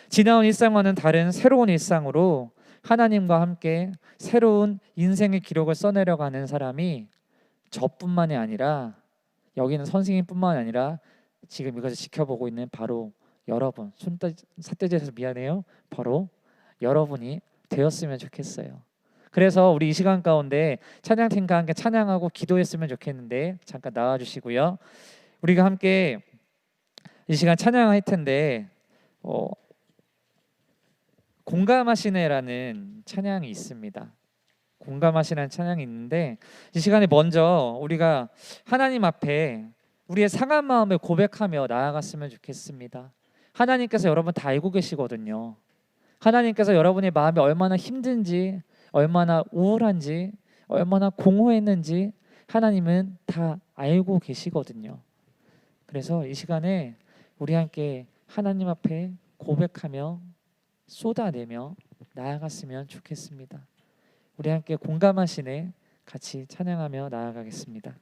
지나온 일상과는 다른 새로운 일상으로 하나님과 함께 새로운 인생의 기록을 써내려가는 사람이 저뿐만이 아니라, 여기는 선생님뿐만 아니라 지금 이것을 지켜보고 있는 바로 여러분, 삿대질해서 미안해요, 바로 여러분이 되었으면 좋겠어요. 그래서 우리 이 시간 가운데 찬양팀과 함께 찬양하고 기도했으면 좋겠는데 잠깐 나와주시고요. 우리가 함께 이 시간 찬양할 텐데 공감하시네라는 찬양이 있습니다. 공감하시는 찬양이 있는데 이 시간에 먼저 우리가 하나님 앞에 우리의 상한 마음을 고백하며 나아갔으면 좋겠습니다. 하나님께서 여러분 다 알고 계시거든요. 하나님께서 여러분의 마음이 얼마나 힘든지, 얼마나 우울한지, 얼마나 공허했는지 하나님은 다 알고 계시거든요. 그래서 이 시간에 우리 함께 하나님 앞에 고백하며 쏟아내며 나아갔으면 좋겠습니다. 우리 함께 공감하시네 같이 찬양하며 나아가겠습니다.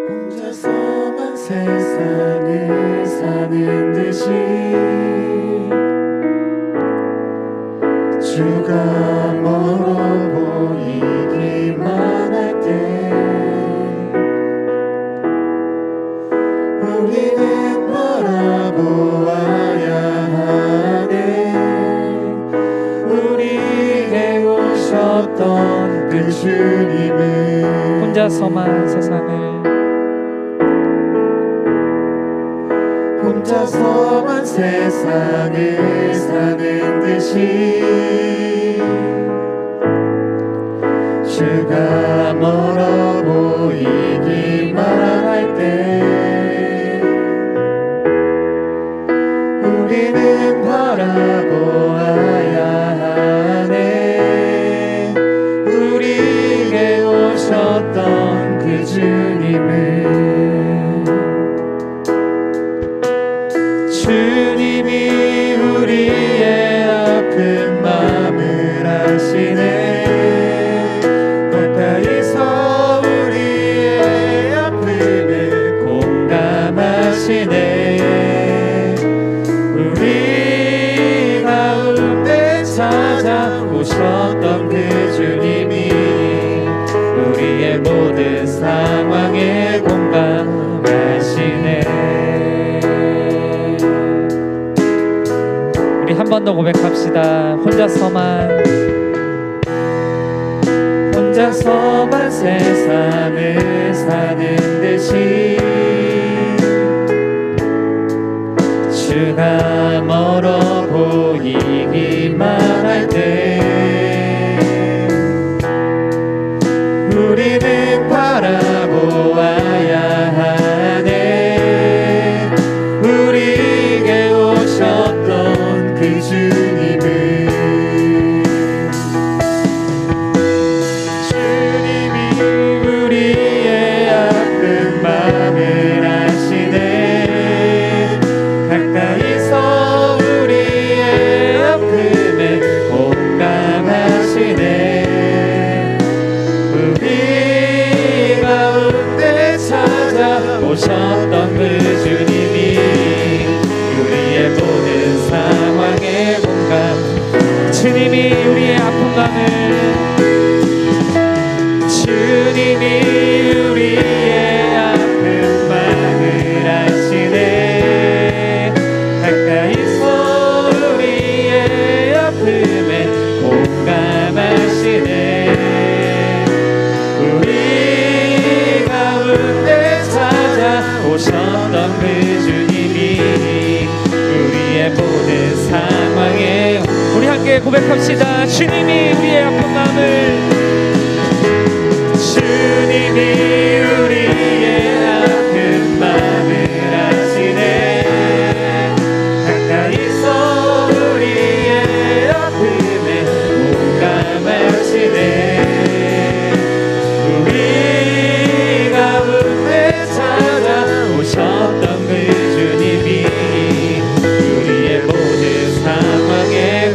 혼자서만 세상을 사는 듯이 주가 멀어 보이기만 할 때 우리는 바라보아야 하네. 우리에게 오셨던 그 주님은 혼자서만 세상을 사는 듯이 주가 멀어 보이기만 할 때 우리는 바라보아야 하네. 우리에게 오셨던 그 주님을 주님이 우리의 아픈 마음을 아시네. 가까이서 우리의 아픔을 공감하시네. 우리 가운데 찾아오셨던 그 주님이 우리의 모든 상황에 공감하시네. 고백합시다. 혼자서만 세상을 사는 듯이 주가 멀어 보이기만 할 때 우리는 바라보아야 하네. 우리에게 오셨던 그 주님을. 주님이 우리의 아픈 마음을 아시네. 가까이서 우리의 아픔에 공감하시네. 오셨던 그 주님이 우리의 모든 상황에 공감. 주님이 우리의 아픈 마음을 주님이 우리의 아픈 마음을 아시네. 가까이서 우리의 아픔에 공감하시네. 우리 가운데 오셨던 그 주님이 우리의 모든 상황에. 우리 함께 고백합시다. 주님이 우리의 아픈 마음을 주님이 우리의 아픈 마음을 아시네. 가까이서 우리의 아픔에 공감하시네. 우리 가운데 오셨던 그 주님이 우리의 모든 상황에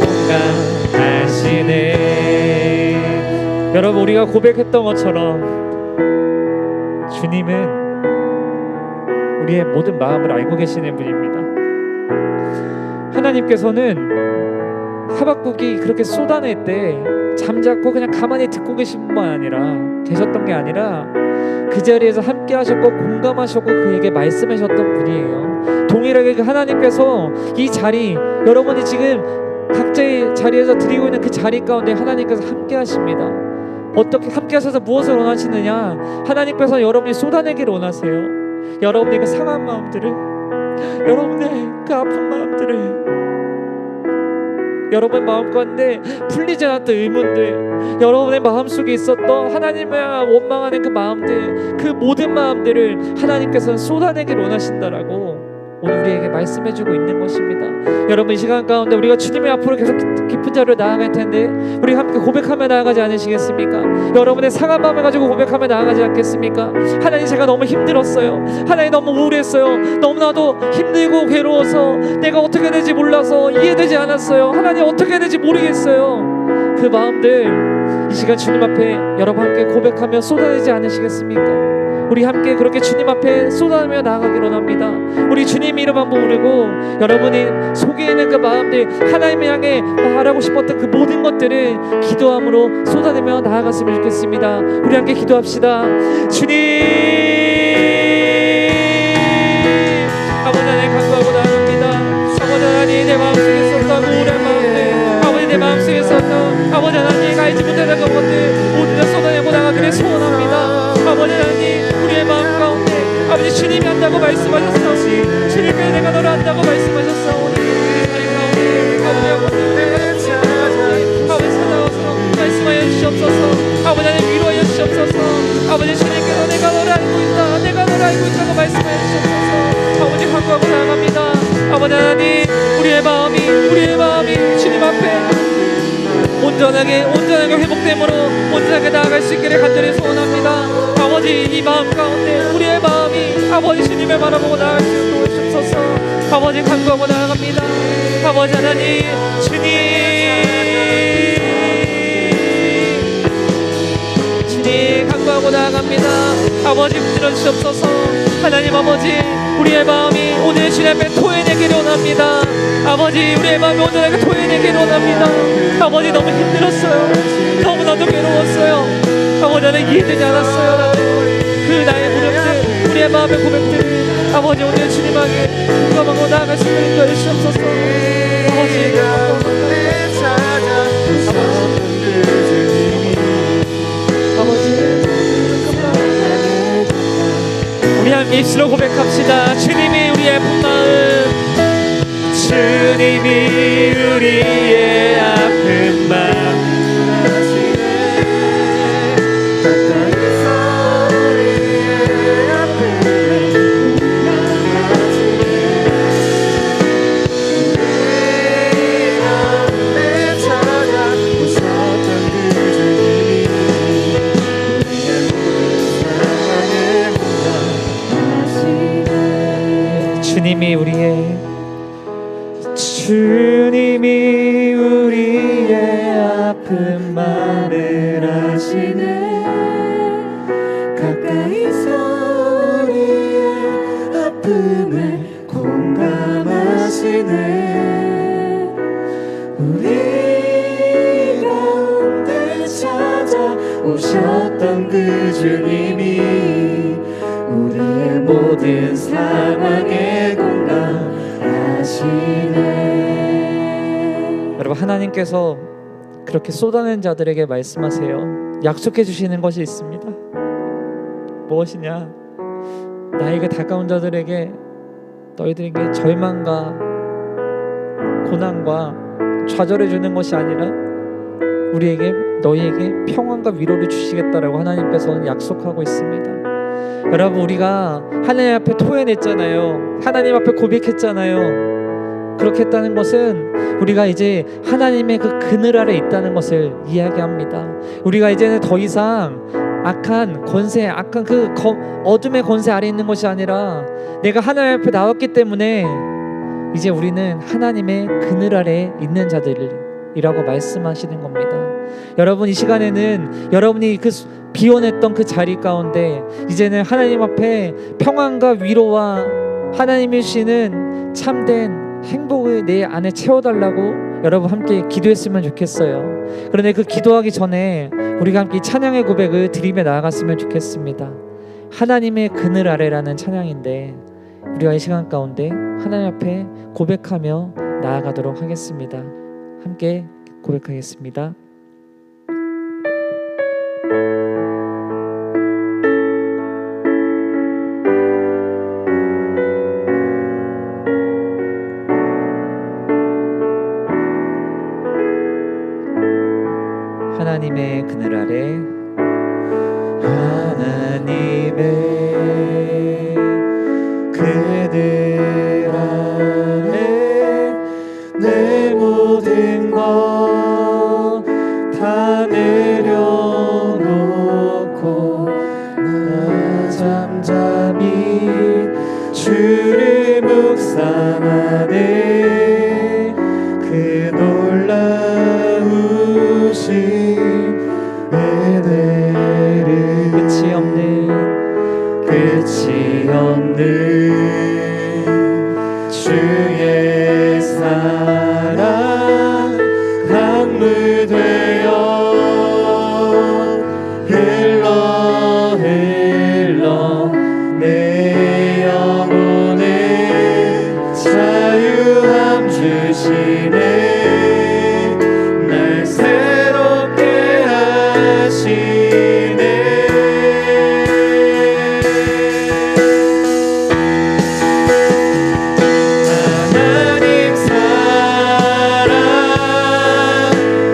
공감하시네. 여러분, 우리가 고백했던 것처럼 주님은 우리의 모든 마음을 알고 계시는 분입니다. 하나님께서는 하박국이 그렇게 쏟아낼 때 잠자코 그냥 가만히 듣고 계셨던 게 아니라 그 자리에서 함께 하셨고 공감하셨고 그에게 말씀하셨던 분이에요. 동일하게 그 하나님께서 이 자리, 여러분이 지금 각자의 자리에서 드리고 있는 그 자리 가운데 하나님께서 함께 하십니다. 어떻게 함께 하셔서 무엇을 원하시느냐? 하나님께서 여러분이 쏟아내기를 원하세요. 여러분의 그 상한 마음들을, 여러분의 그 아픈 마음들을, 여러분의 마음 가운데 풀리지 않았던 의문들, 여러분의 마음속에 있었던 하나님을 원망하는 그 마음들, 그 모든 마음들을 하나님께서는 쏟아내기를 원하신다라고 오늘 우리에게 말씀해주고 있는 것입니다. 여러분, 이 시간 가운데 우리가 주님의 앞으로 계속 깊은 자리로 나아갈 텐데 우리 함께 고백하며 나아가지 않으시겠습니까? 여러분의 상한 마음을 가지고 고백하며 나아가지 않겠습니까? 하나님, 제가 너무 힘들었어요. 하나님, 너무 우울했어요. 너무나도 힘들고 괴로워서 내가 어떻게 해야 될지 몰라서 이해되지 않았어요. 하나님, 어떻게 해야 될지 모르겠어요. 그 마음들 이 시간 주님 앞에 여러분 함께 고백하며 쏟아내지 않으시겠습니까? 우리 함께 그렇게 주님 앞에 쏟아내며 나아가기로 합니다. 우리 주님 이름 한번 부르고 여러분이 속에 있는 그 마음들, 하나님을 향해 말하고 싶었던 그 모든 것들을 기도함으로 쏟아내며 나아갔으면 좋겠습니다. 우리 함께 기도합시다. 주님, 아버지 하나님 간구하고 나아갑니다. 아버지 하나님, 내 마음속에 있었던 우울한 마음들, 아버지 내 마음속에 있었던 아버지 하나님 알지 못하는 것들 모두 다 쏟아내고 나가기를 소원합니다. 아버지 하나님, 우리의 마음 가운데 아버지 주님이 한다고 말씀하셨사오니, 주님께 내가 너를 한다고 말씀하셨사오니 우리 가운데 아버지 찾아와서 말씀하여 주시옵소서. 아버지 하나님, 위로하여 주시옵소서. 아버지, 주님께서 내가 너를 알고 있다, 내가 너를 알고 있다고 말씀하여 주시옵소서. 아버지, 간구하고 나아갑니다. 아버지 하나님, 우리의 마음이 주님 앞에 온전하게 회복됨으로 온전하게 나아갈 수 있기를 간절히 소원합니다. 아버지, 이 마음 가운데 우리의 마음이 아버지 주님을 바라보고 나아갈 수 있도록 주옵소서. 아버지, 간구하고 나아갑니다. 아버지 하나님, 주님 간구하고 나아갑니다. 아버지, 붙들어 주시옵소서. 하나님 아버지, 우리의 마음이 오늘 주님 앞에 토해내기를 원합니다. 아버지, 우리의 마음이 온전하게 토해내기를 원합니다. 아버지, 너무 힘들었어요. 너무나도 괴로웠어요. 아버지, 나는 이해되지 않았어요. 그 나의 무릎들, 우리의 마음의 고백들을 아버지 오늘 주님 앞에 공감하고 나아갈 수 있도록 해주시옵소서. 아버지, 입술로 고백합시다. 주님이 우리의 아픈 마음, 주님이 우리의 아픈 마음 주님이 우리의 아픈 마음을 아시네. 가까이서 우리의 아픔에 공감하시네. 우리 가운데 찾아오셨던 그 주님이 우리의 모든 상황에 공감하시네. 여러분, 하나님께서 그렇게 쏟아낸 자들에게 말씀하세요. 약속해 주시는 것이 있습니다. 무엇이냐? 나에게 다가온 자들에게, 너희들에게 절망과 고난과 좌절해 주는 것이 아니라 너희에게 평안과 위로를 주시겠다라고 하나님께서는 약속하고 있습니다. 여러분, 우리가 하나님 앞에 토해냈잖아요. 하나님 앞에 고백했잖아요. 그렇게 했다는 것은 우리가 이제 하나님의 그 그늘 아래 있다는 것을 이야기합니다. 우리가 이제는 더 이상 악한 그 어둠의 권세 아래 있는 것이 아니라 내가 하나님 앞에 나왔기 때문에 이제 우리는 하나님의 그늘 아래 있는 자들이라고 말씀하시는 겁니다. 여러분, 이 시간에는 여러분이 그 비워냈던 그 자리 가운데 이제는 하나님 앞에 평안과 위로와 하나님이 주시는 참된 행복을 내 안에 채워달라고 여러분 함께 기도했으면 좋겠어요. 그런데 그 기도하기 전에 우리가 함께 찬양의 고백을 드리며 나아갔으면 좋겠습니다. 하나님의 그늘 아래라는 찬양인데 우리가 이 시간 가운데 하나님 앞에 고백하며 나아가도록 하겠습니다. 함께 고백하겠습니다. 하나님의 그늘 아래, 하나님의 그늘 아래 내 모든 것 다 내려놓고 나 잠잠히 주를 묵상하네. 그 놀라우신 은혜를 끝이 없는 주의 사랑 강물 되어 흘러 내 영혼에 자유함 주시네. 날 새롭게 하시네. 하나님 사랑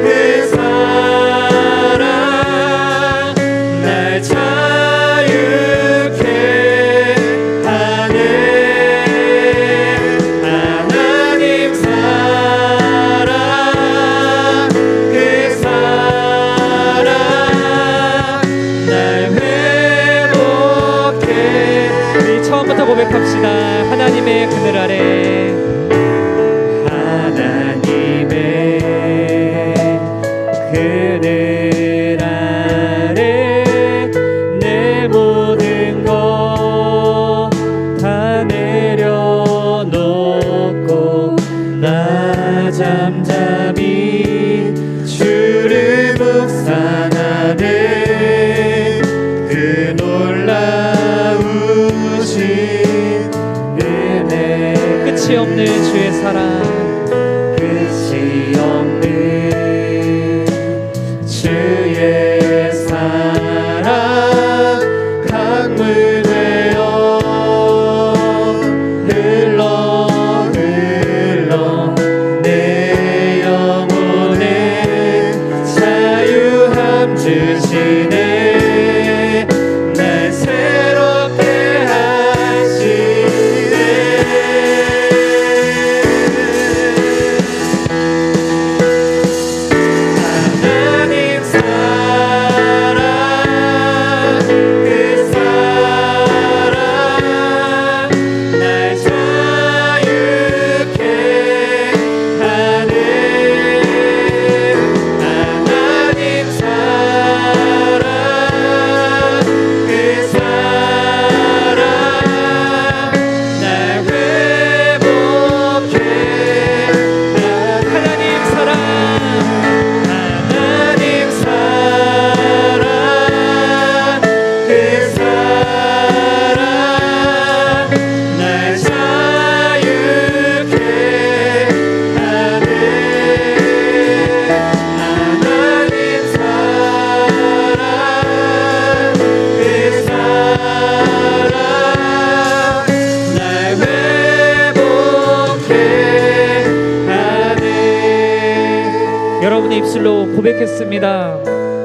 그 사랑 날 자유케 하네. 하나님 사랑 그 사랑 날 회복해. 우리 처음부터 고백합시다. 하나님의 그늘 아래, 하나님의 그늘 아래 내 모든 것 다 내려놓고 나 잠잠히 주를 묵상하네. 그 놀라우신 은혜 끝이 없는 주의 사랑, 끝이 없는 여러분의 입술로 고백했습니다.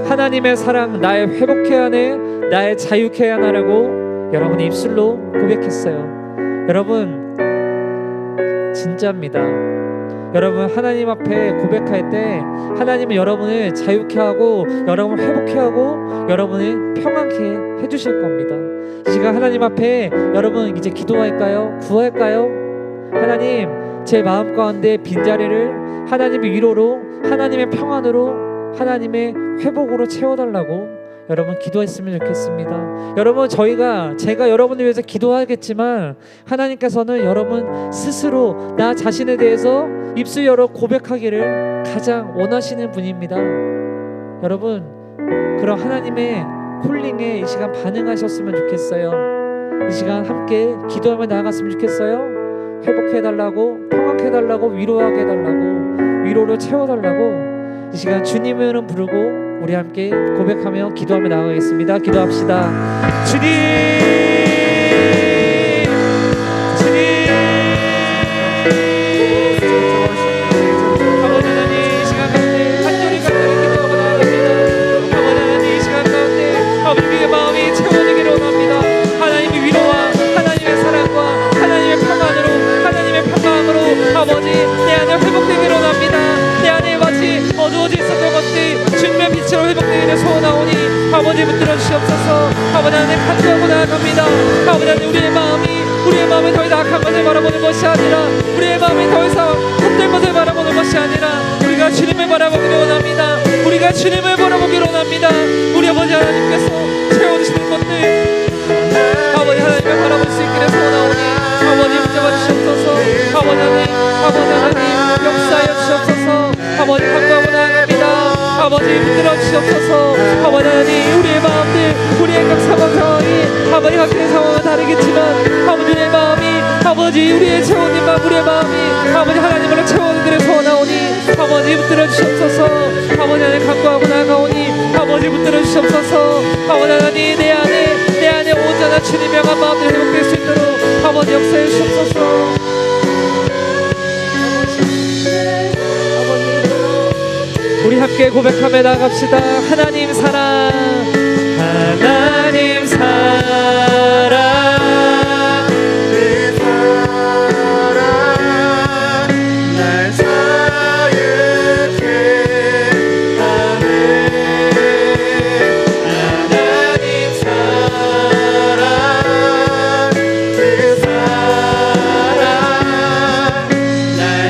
하나님의 사랑 나의 회복해야 하네, 나의 자유케 하나라고 여러분의 입술로 고백했어요. 여러분 진짜입니다. 여러분 하나님 앞에 고백할 때 하나님은 여러분을 자유케 하고 여러분을 회복케 하고 여러분을 평안케 해주실 겁니다. 이 시간 하나님 앞에 여러분 이제 기도할까요? 구할까요? 하나님 제 마음 가운데 빈자리를 하나님의 위로로, 하나님의 평안으로, 하나님의 회복으로 채워달라고 여러분 기도했으면 좋겠습니다. 여러분 제가 여러분을 위해서 기도하겠지만 하나님께서는 여러분 스스로 나 자신에 대해서 입술 열어 고백하기를 가장 원하시는 분입니다. 여러분 그런 하나님의 콜링에 이 시간 반응하셨으면 좋겠어요. 이 시간 함께 기도하며 나아갔으면 좋겠어요. 회복해달라고, 평안해달라고, 위로하게 해달라고, 위로로 채워달라고 이 시간 주님의 이름 부르고 우리 함께 고백하며 기도하며 나아가겠습니다. 기도합시다. 주님, 주님, 아버지 하나님 이 시간 가운데 간절히 기도하고 나아갑니다. 아버지 하나님 이 시간 가운데 아버지의 마음이 채워지기를 원합니다. 하나님의 위로와 하나님의 사랑과 하나님의 평안으로, 하나님의 평강으로 아버지 내 안에 회복되기를 원합니다. 내 안에 마치 어두워져 있었던 것들 주님의 빛으로 회복되기를 소원하오니 아버지 붙들어 주시옵소서. 아버지 하나님 간구하고 나아갑니다. 아버지 하나님 우리의 마음이 더 이상 악한 것을 바라보는 것이 아니라, 우리의 마음이 더 이상 헛된 것을 바라보는 것이 아니라 우리가 주님을 바라보기를 원합니다. 우리가 주님을 바라보기를 원합니다. 우리 아버지 하나님께서 채워주시는 것들 아버지 하나님을 바라볼 수 있기를 소원하오니 아버지 붙잡아 주시옵소서. 아버지 하나님 역사하여 주시옵소서. 아버지 간구하고 나아갑니다. 아버지 붙들어 주시옵소서. 아버지 하나님 우리의 마음들, 우리의 각 상황이 아버지 각자의 상황은 다르겠지만 아버지의 마음이 아버지 우리의 채원님과 우리의 마음이 아버지 하나님으로 채워지기를 소원하오니 아버지 붙들어 주시옵소서. 아버지 하나님 간구하고 나아가오니 아버지 붙들어 주시옵소서. 아버지 하나님 내 안에 온전한 주님의 영한 마음들 회복될 수 있도록 아버지 역사해 주시옵소서. 우리 함께 고백하며 나갑시다. 하나님 사랑, 하나님 사랑, 그 사랑 날 자유케 하네. 하나님 사랑, 그 사랑 날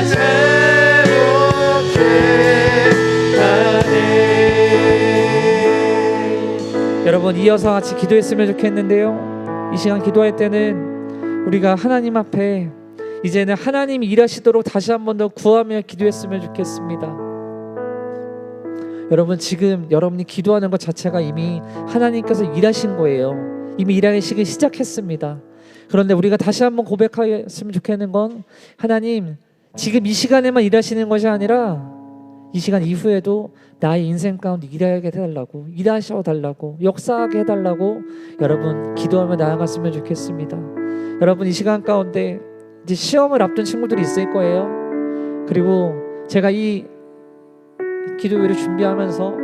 여러분 이어서 같이 기도했으면 좋겠는데요. 이 시간 기도할 때는 우리가 하나님 앞에 이제는 하나님이 일하시도록 다시 한 번 더 구하며 기도했으면 좋겠습니다. 여러분 지금 여러분이 기도하는 것 자체가 이미 하나님께서 일하신 거예요. 이미 일하시기 시작했습니다. 그런데 우리가 다시 한번 고백했으면 좋겠는 건 하나님 지금 이 시간에만 일하시는 것이 아니라 이 시간 이후에도 나의 인생 가운데 일하게 해달라고, 일하셔 달라고, 역사하게 해달라고 여러분 기도하며 나아갔으면 좋겠습니다. 여러분 이 시간 가운데 이제 시험을 앞둔 친구들이 있을 거예요. 그리고 제가 이 기도회를 준비하면서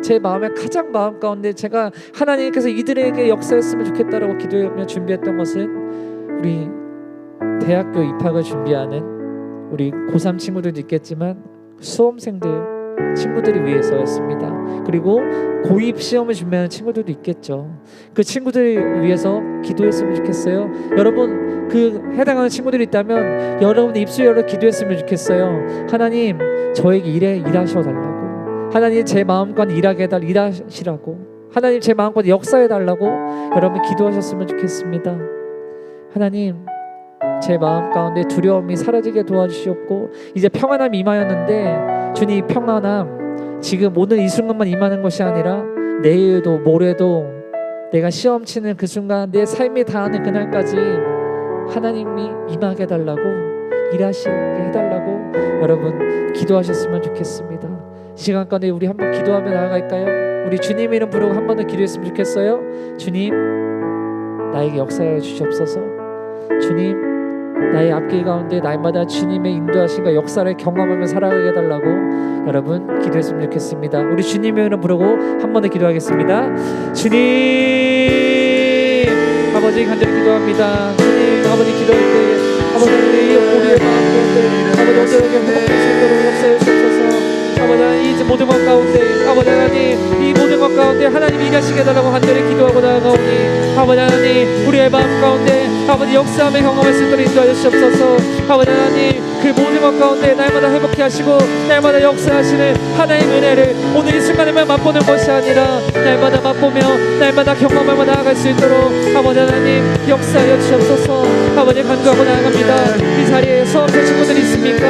제 마음에 가장 마음 가운데 제가 하나님께서 이들에게 역사했으면 좋겠다라고 기도하며 준비했던 것은 우리 대학교 입학을 준비하는 우리 고3 친구들도 있겠지만 수험생들 친구들이 위해서였습니다. 그리고 고입 시험을 준비하는 친구들도 있겠죠. 그 친구들을 위해서 기도했으면 좋겠어요. 여러분 그 해당하는 친구들이 있다면 여러분의 입술 열어 기도했으면 좋겠어요. 하나님 저에게 일하셔 달라고, 하나님 제 마음과 일하게 해달라고, 일하시라고, 하나님 제 마음과 역사해 달라고 여러분 기도하셨으면 좋겠습니다. 하나님 제 마음 가운데 두려움이 사라지게 도와주시옵고 이제 평안함이 임하였는데 주님 이 평안함 지금 오늘 이 순간만 임하는 것이 아니라 내일도 모레도 내가 시험 치는 그 순간 내 삶이 다하는 그날까지 하나님이 임하게 해달라고, 일하시게 해달라고 여러분 기도하셨으면 좋겠습니다. 이 시간 가운데 우리 한번 기도하며 나아갈까요? 우리 주님 이름 부르고 한 번 더 기도했으면 좋겠어요. 주님 나에게 역사해 주시옵소서. 주님 나의 앞길 가운데 날마다 주님의 인도하심과 역사를 경험하며 살아가게 해달라고 여러분 기도했으면 좋겠습니다. 우리 주님의 이름 부르고 한 번 더 기도하겠습니다. 주님, 아버지 간절히 기도합니다. 주님, 아버지 기도할 때 아버지 우리의 마음 가운데 아버지 온전하게 회복될 수 있도록 역사해 주옵소서. 아버지 하나님, 이 모든 것 가운데 아버지 하나님, 이 모든 것 가운데 하나님 일하시게 해달라고 간절히 기도하고 나아가오니 아버지 하나님, 우리의 마음 가운데 아버지 역사함을 경험할 수 있도록 인도하여 주옵소서. 아버지 하나님, 그 모든 것 가운데 날마다 회복케 하시고 날마다 역사하시는 하나님의 은혜를 오늘 이 순간에만 맛보는 것이 아니라 날마다 맛보며 날마다 경험하며 나아갈 수 있도록 아버지 하나님 역사하여 주옵소서. 아버지 간구하고 나아갑니다. 이 자리에 수업할 친구들이 있습니까?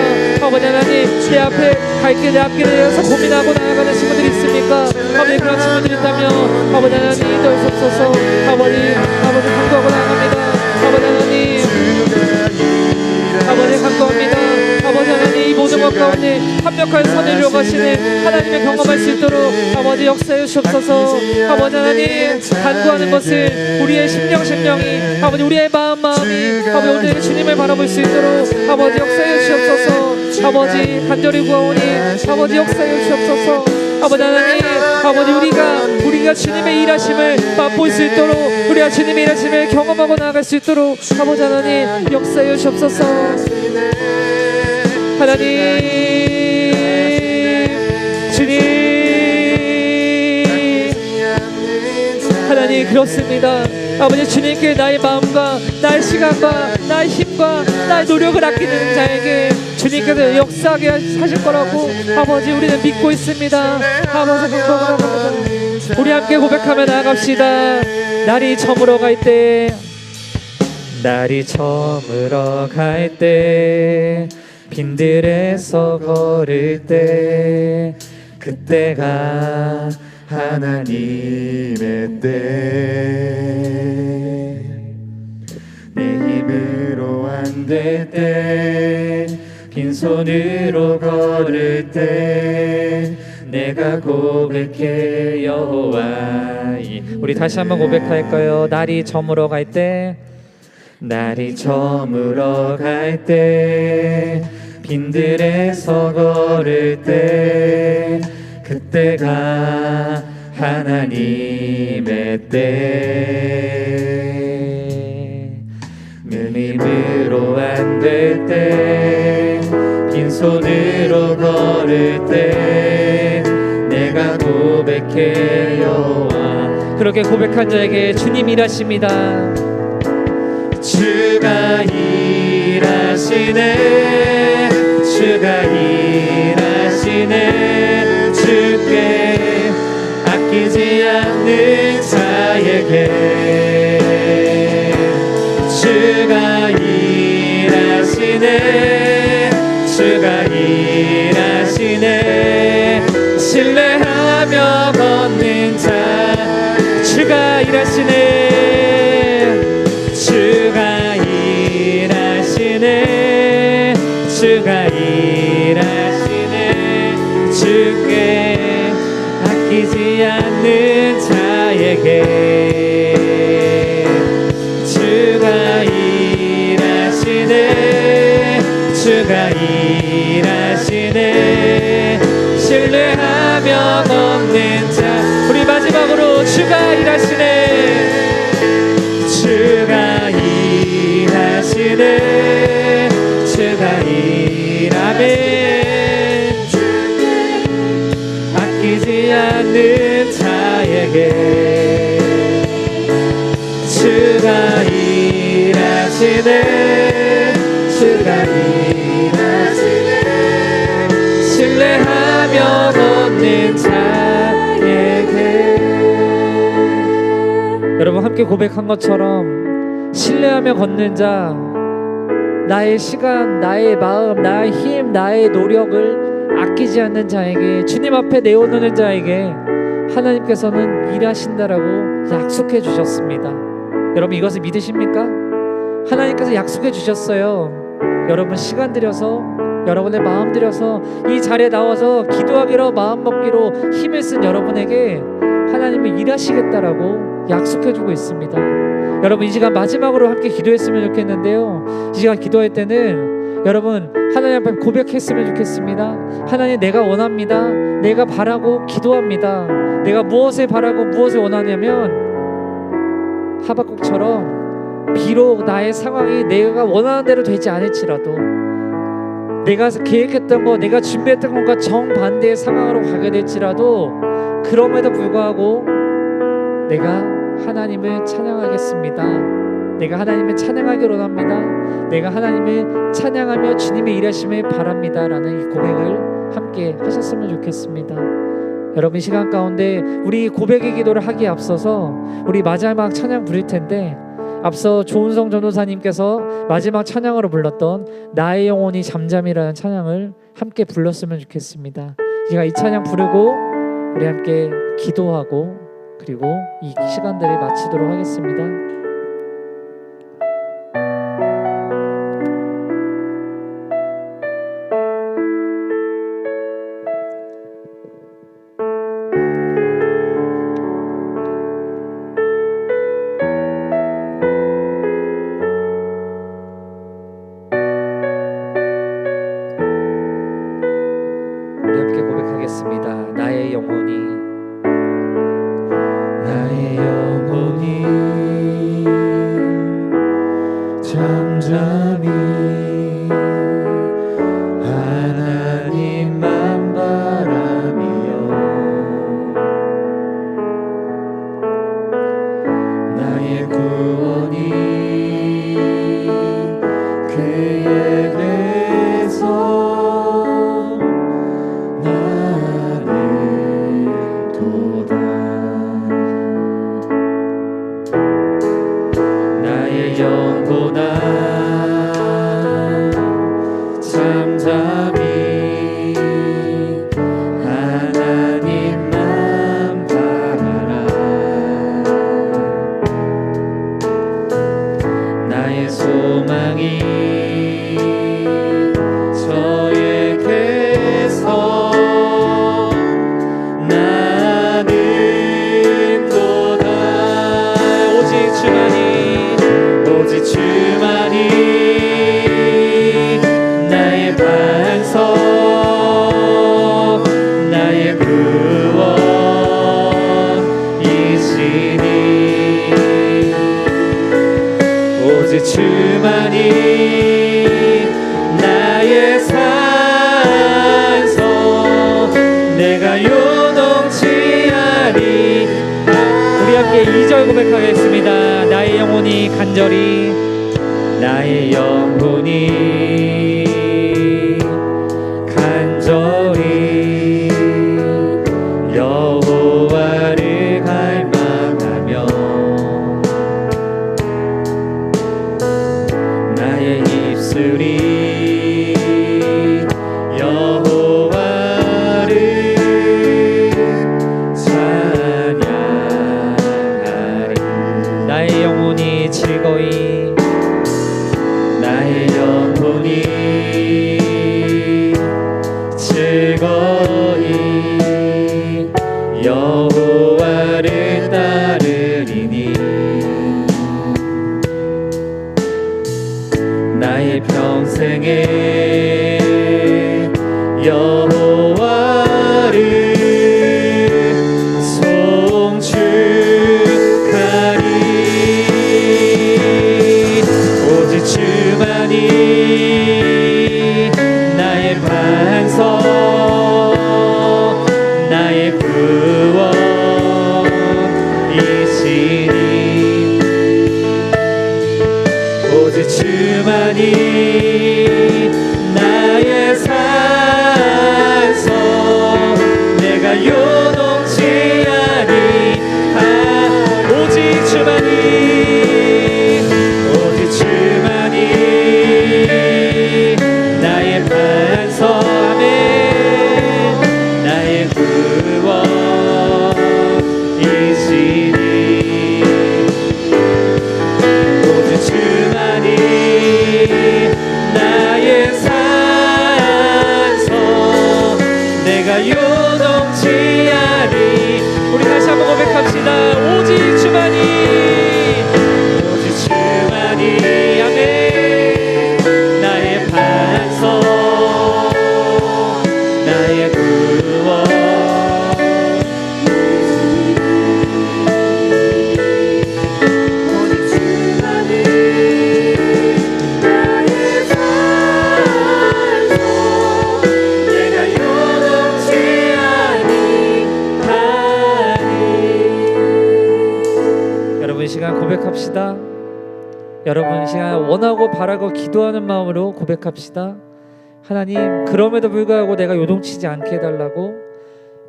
아버지 하나님, 내 앞에 갈 길 내 앞길에 대해서 고민하고 나아가는 친구들이 있습니까? 아버지 그런 친구들이 있다면 아버지 하나님 인도해 주옵소서. 아버지 간구하고 나아갑니다. 아버지 하나님, 아버지 간구합니다. 아버지 하나님, 이 모든 것 가운데 합력한 선을 이루어가시는 하나님의 경험할 수 있도록 아버지 역사해 주옵소서. 아버지 하나님, 간구하는 것을 우리의 심령이 아버지 우리의 마음이 아버지 오늘 주님을 바라볼 수 있도록 아버지 역사해 주옵소서. 아버지 간절히 구하오니 아버지 역사해 주옵소서. 아버지 하나님, 아버지 우리가 주님의 일하심을 맛볼 수 있도록 우리가 주님의 일하심을 경험하고 나아갈 수 있도록 아버지 하나님 역사해 주옵소서. 하나님, 주님, 하나님 그렇습니다. 아버지 주님께 나의 마음과 나의 시간과 나의 힘과 나의 노력을 아끼는 자에게 주님께서 역사하게 하실 거라고 아버지 우리는 믿고 있습니다. 아버지 감사합니다. 우리 함께 고백하며 나아갑시다. 날이 저물어 갈 때, 날이 저물어 갈 때, 빈들에서 걸을 때, 그때가 하나님의 때, 내 힘으로 안 될 때, 빈손으로 걸을 때, 내가 고백해 여호와. 우리 다시 한번 고백할까요? 날이 저물어 갈 때, 날이 저물어 갈 때, 빈들에서 걸을 때, 그때가 하나님의 때, 내 힘으로 안 될 때, 빈손으로 걸을 때, 내가 고백해 여호와. 그렇게 고백한 자에게 주님 일하십니다. 주가 일하시네, 주가 일하시네, 주께 아끼지 않는 자에게 주가 일하시네, 주가 일하시네, 신뢰하며 걷는 자. 주가 일하시네, 주가 일하시네, 주가 일하시네, 주께 아끼지 않는 자에게 주가 일하시네, 주가 일하시네, 신뢰하며 걷는 자. 우리 마지막으로 주가 일하시네, 주가 일하시네, 주가 일하네, 아끼지 않는 자에게 주가 일하시네, 주가 일하시네, 신뢰하며 걷는 자에게. 여러분 함께 고백한 것처럼 신뢰하며 걷는 자, 나의 시간, 나의 마음, 나의 힘, 나의 노력을 아끼지 않는 자에게, 주님 앞에 내어놓는 자에게 하나님께서는 일하신다라고 약속해 주셨습니다. 여러분 이것을 믿으십니까? 하나님께서 약속해 주셨어요. 여러분 시간 들여서, 여러분의 마음 들여서 이 자리에 나와서 기도하기로 마음 먹기로 힘을 쓴 여러분에게 하나님 하나님은 일하시겠다라고 약속해주고 있습니다. 여러분 이 시간 마지막으로 함께 기도했으면 좋겠는데요. 이 시간 기도할 때는 여러분 하나님 앞에 고백했으면 좋겠습니다. 하나님, 내가 원합니다. 내가 바라고 기도합니다. 내가 무엇을 바라고 무엇을 원하냐면 하박국처럼 비록 나의 상황이 내가 원하는 대로 되지 않을지라도, 내가 계획했던 거, 내가 준비했던 것과 정반대의 상황으로 가게 될지라도, 그럼에도 불구하고 내가 하나님을 찬양하겠습니다. 내가 하나님을 찬양하기로 합니다. 내가 하나님을 찬양하며 주님의 일하심을 바랍니다 라는 이 고백을 함께 하셨으면 좋겠습니다. 여러분 이 시간 가운데 우리 고백의 기도를 하기에 앞서서 우리 마지막 찬양 부를 텐데, 앞서 조은성 전도사님께서 마지막 찬양으로 불렀던 나의 영혼이 잠잠이라는 찬양을 함께 불렀으면 좋겠습니다. 제가 이 찬양 부르고 우리 함께 기도하고 그리고 이 시간들을 마치도록 하겠습니다. 우리 함께 고백하겠습니다. 나의 영혼이 잠잠히 하나님만 바라며 나의 구원이 그에게서 나를 도다. 나의 영혼아 잠잠히 하나님만 바라라. 나의 소망이 저에게서 나는 도다. 오직 주만이 나의 반석, 나의 구원이시니. 오직 주만이 나의 산소, 내가 요동치 아니. 우리 함께 2절 고백하겠습니다. 나의 영혼이 간절히, 나의 영혼이 간절히 여호와를 갈망하며 나의 입술이 여호와를 찬양하리. 나의 영혼이 즐거이, 나의 영혼이 즐거이 여호와를 따르리니. 나의 평생에 여호와를 송축하리. 오직 주만이 나의 반석, 나의 구원 고백합시다. 여러분 이 시간 원하고 바라고 기도하는 마음으로 고백합시다. 하나님, 그럼에도 불구하고 내가 요동치지 않게 해달라고.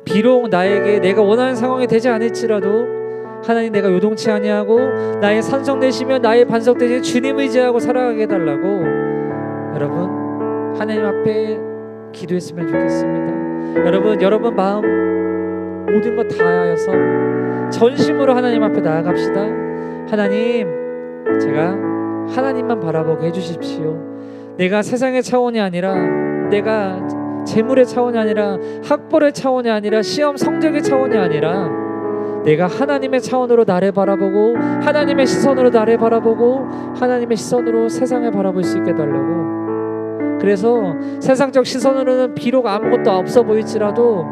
비록 나에게 내가 원하는 상황이 되지 않을지라도 하나님, 내가 요동치 아니하고 나의 산성 되시며 나의 반석 되시는 주님 의지하고 살아가게 해달라고 여러분 하나님 앞에 기도했으면 좋겠습니다. 여러분 마음 모든 것 다하여서 전심으로 하나님 앞에 나아갑시다. 하나님, 제가 하나님만 바라보게 해주십시오. 내가 세상의 차원이 아니라, 내가 재물의 차원이 아니라, 학벌의 차원이 아니라, 시험 성적의 차원이 아니라 내가 하나님의 차원으로 나를 바라보고 하나님의 시선으로 나를 바라보고 하나님의 시선으로 세상을 바라볼 수 있게 해달라고. 그래서 세상적 시선으로는 비록 아무것도 없어 보일지라도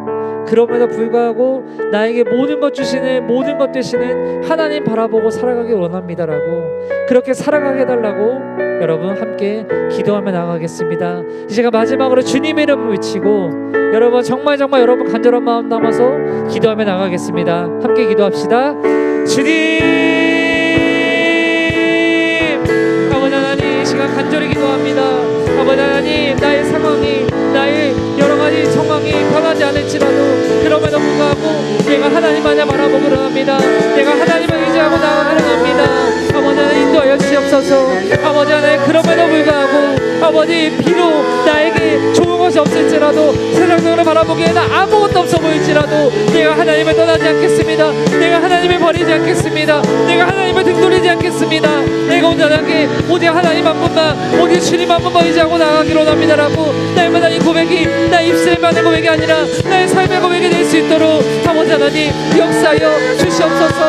그럼에도 불구하고 나에게 모든 것 주시는, 모든 것 되시는 하나님 바라보고 살아가길 원합니다라고, 그렇게 살아가게 해달라고 여러분 함께 기도하며 나가겠습니다. 이 시간 마지막으로 주님의 이름 외치고 여러분 정말 여러분 간절한 마음 담아서 기도하며 나가겠습니다. 함께 기도합시다. 주님, 아버지 하나님, 이 시간 간절히 기도합니다. 아버지 하나님, 나의 상황이, 나의 여러 가지 상황이 변하지 않을지라도 그럼에도 불구하고 내가 하나님만을 바라보기로 합니다. 내가 하나님을 의지하고 나아가기로 합니다. 아버지 하나님, 인도하여 주시옵소서. 아버지 하나님, 그럼에도 불구하고 아버지, 비록 나에게 좋은 것이 없을지라도, 세상적으로 바라보기에는 아무것도 없어 보일지라도 내가 하나님을 떠나지 않겠습니다. 내가 하나님을 버리지 않겠습니다. 내가 하나님을 등돌리지 않겠습니다. 내가 온전하게 오직 하나님 한 분만, 오직 주님 한 분만 의지하고 나아가기로 합니다라고 날마다 이 고백이 나 입술만의 고백이 아니라 나의 삶의 고백이 될 수 있도록 아버지 하나님 역사하여 주시옵소서.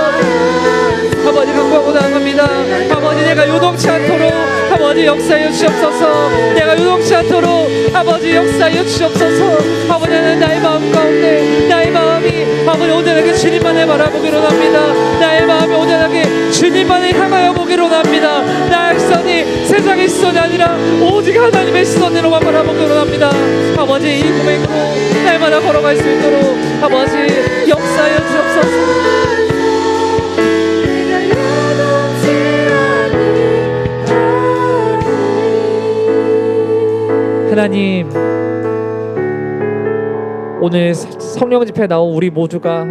아버지, 강구하고 나아갑니다. 아버지, 내가 요동치 않도록 아버지 역사하여 주시옵소서. 내가 요동치 않도록 아버지 역사하여 주시옵소서. 아버지 하나님, 나의 마음 가운데 나의 마음이 아버지 온전하게 주님만을 바라보기로 합니다. 나의 마음이 온전하게 주님만을 향하여 보기로 합니다. 나의 시선이 세상의 시선이 아니라 오직 하나님의 시선으로만 바라보기로 합니다. 아버지, 이 고백으로 날마다 걸어갈 수 있도록 아버지 역사하여 주옵소서. 하나님, 오늘 성령 집회에 나온 우리 모두가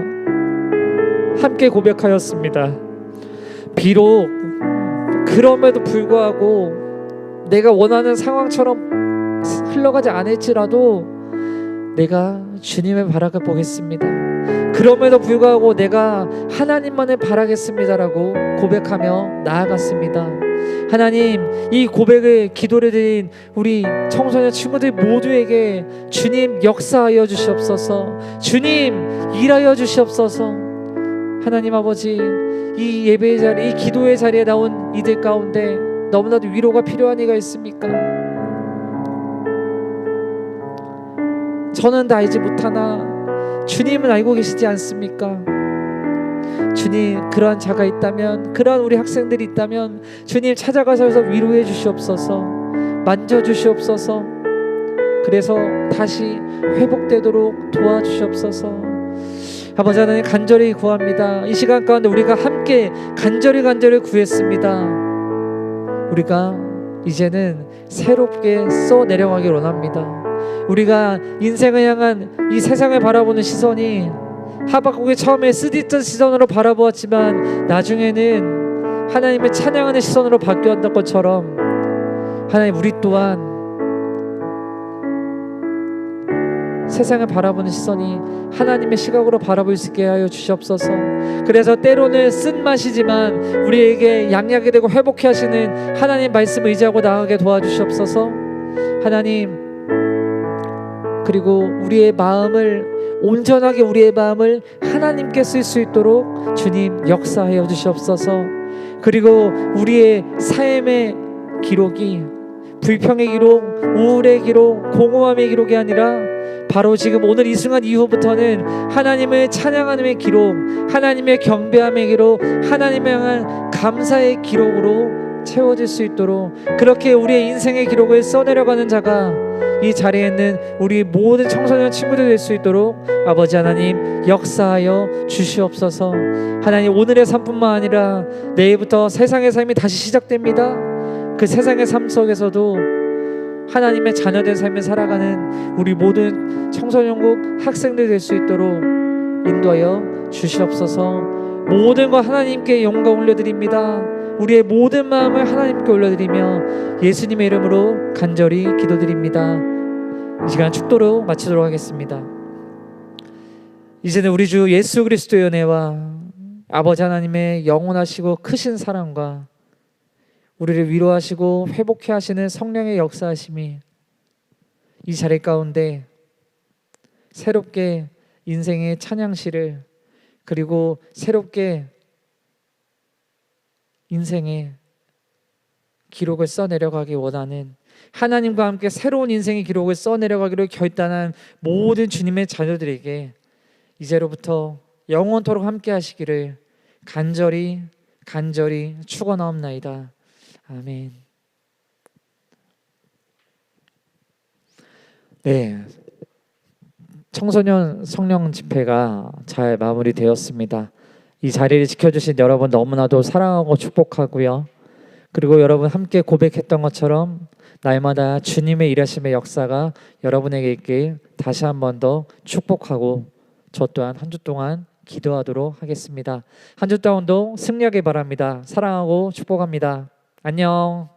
함께 고백하였습니다. 비록 그럼에도 불구하고 내가 원하는 상황처럼 흘러가지 않을지라도 내가 주님의 바라를 보겠습니다. 그럼에도 불구하고 내가 하나님만을 바라겠습니다라고 고백하며 나아갔습니다. 하나님, 이 고백을 기도를 드린 우리 청소년 친구들 모두에게 주님 역사하여 주시옵소서. 주님 일하여 주시옵소서. 하나님 아버지, 이 예배의 자리, 이 기도의 자리에 나온 이들 가운데 너무나도 위로가 필요한 이가 있습니까? 저는 다 알지 못하나 주님은 알고 계시지 않습니까? 주님, 그러한 자가 있다면, 그러한 우리 학생들이 있다면 주님 찾아가서 위로해 주시옵소서. 만져 주시옵소서. 그래서 다시 회복되도록 도와주시옵소서. 아버지 하나님, 간절히 구합니다. 이 시간 가운데 우리가 함께 간절히 구했습니다. 우리가 이제는 새롭게 써 내려가길 원합니다. 우리가 인생을 향한 이 세상을 바라보는 시선이 하박국이 처음에 쓰디쓴 시선으로 바라보았지만 나중에는 하나님의 찬양하는 시선으로 바뀌었던 것처럼 하나님, 우리 또한 세상을 바라보는 시선이 하나님의 시각으로 바라볼 수 있게 하여 주시옵소서. 그래서 때로는 쓴맛이지만 우리에게 양약이 되고 회복해 하시는 하나님 말씀을 의지하고 나아가게 도와주시옵소서. 하나님, 그리고 우리의 마음을 온전하게, 우리의 마음을 하나님께 쓸 수 있도록 주님 역사하여 주시옵소서. 그리고 우리의 삶의 기록이 불평의 기록, 우울의 기록, 공허함의 기록이 아니라 바로 지금 오늘 이 순간 이후부터는 하나님을 찬양하는 기록, 하나님의 경배함의 기록, 하나님을 향한 감사의 기록으로 채워질 수 있도록, 그렇게 우리의 인생의 기록을 써내려가는 자가 이 자리에 있는 우리 모든 청소년 친구들 될 수 있도록 아버지 하나님 역사하여 주시옵소서. 하나님, 오늘의 삶뿐만 아니라 내일부터 세상의 삶이 다시 시작됩니다. 그 세상의 삶 속에서도 하나님의 자녀된 삶을 살아가는 우리 모든 청소년국 학생들 될 수 있도록 인도하여 주시옵소서. 모든 것 하나님께 영광 올려드립니다. 우리의 모든 마음을 하나님께 올려드리며 예수님의 이름으로 간절히 기도드립니다. 이 시간 축도로 마치도록 하겠습니다. 이제는 우리 주 예수 그리스도의 은혜와 아버지 하나님의 영원하시고 크신 사랑과 우리를 위로하시고 회복해 하시는 성령의 역사하심이 이 자리 가운데 새롭게 인생의 찬양시를, 그리고 새롭게 인생의 기록을 써내려가기 원하는, 하나님과 함께 새로운 인생의 기록을 써내려가기로 결단한 모든 주님의 자녀들에게 이제로부터 영원토록 함께 하시기를 간절히 축원하옵나이다. 아멘. 네, 청소년 성령 집회가 잘 마무리되었습니다. 이 자리를 지켜주신 여러분 너무나도 사랑하고 축복하고요. 그리고 여러분 함께 고백했던 것처럼 날마다 주님의 일하심의 역사가 여러분에게 있길 다시 한 번 더 축복하고 저 또한 한 주 동안 기도하도록 하겠습니다. 한 주 동안도 승리하길 바랍니다. 사랑하고 축복합니다. 안녕.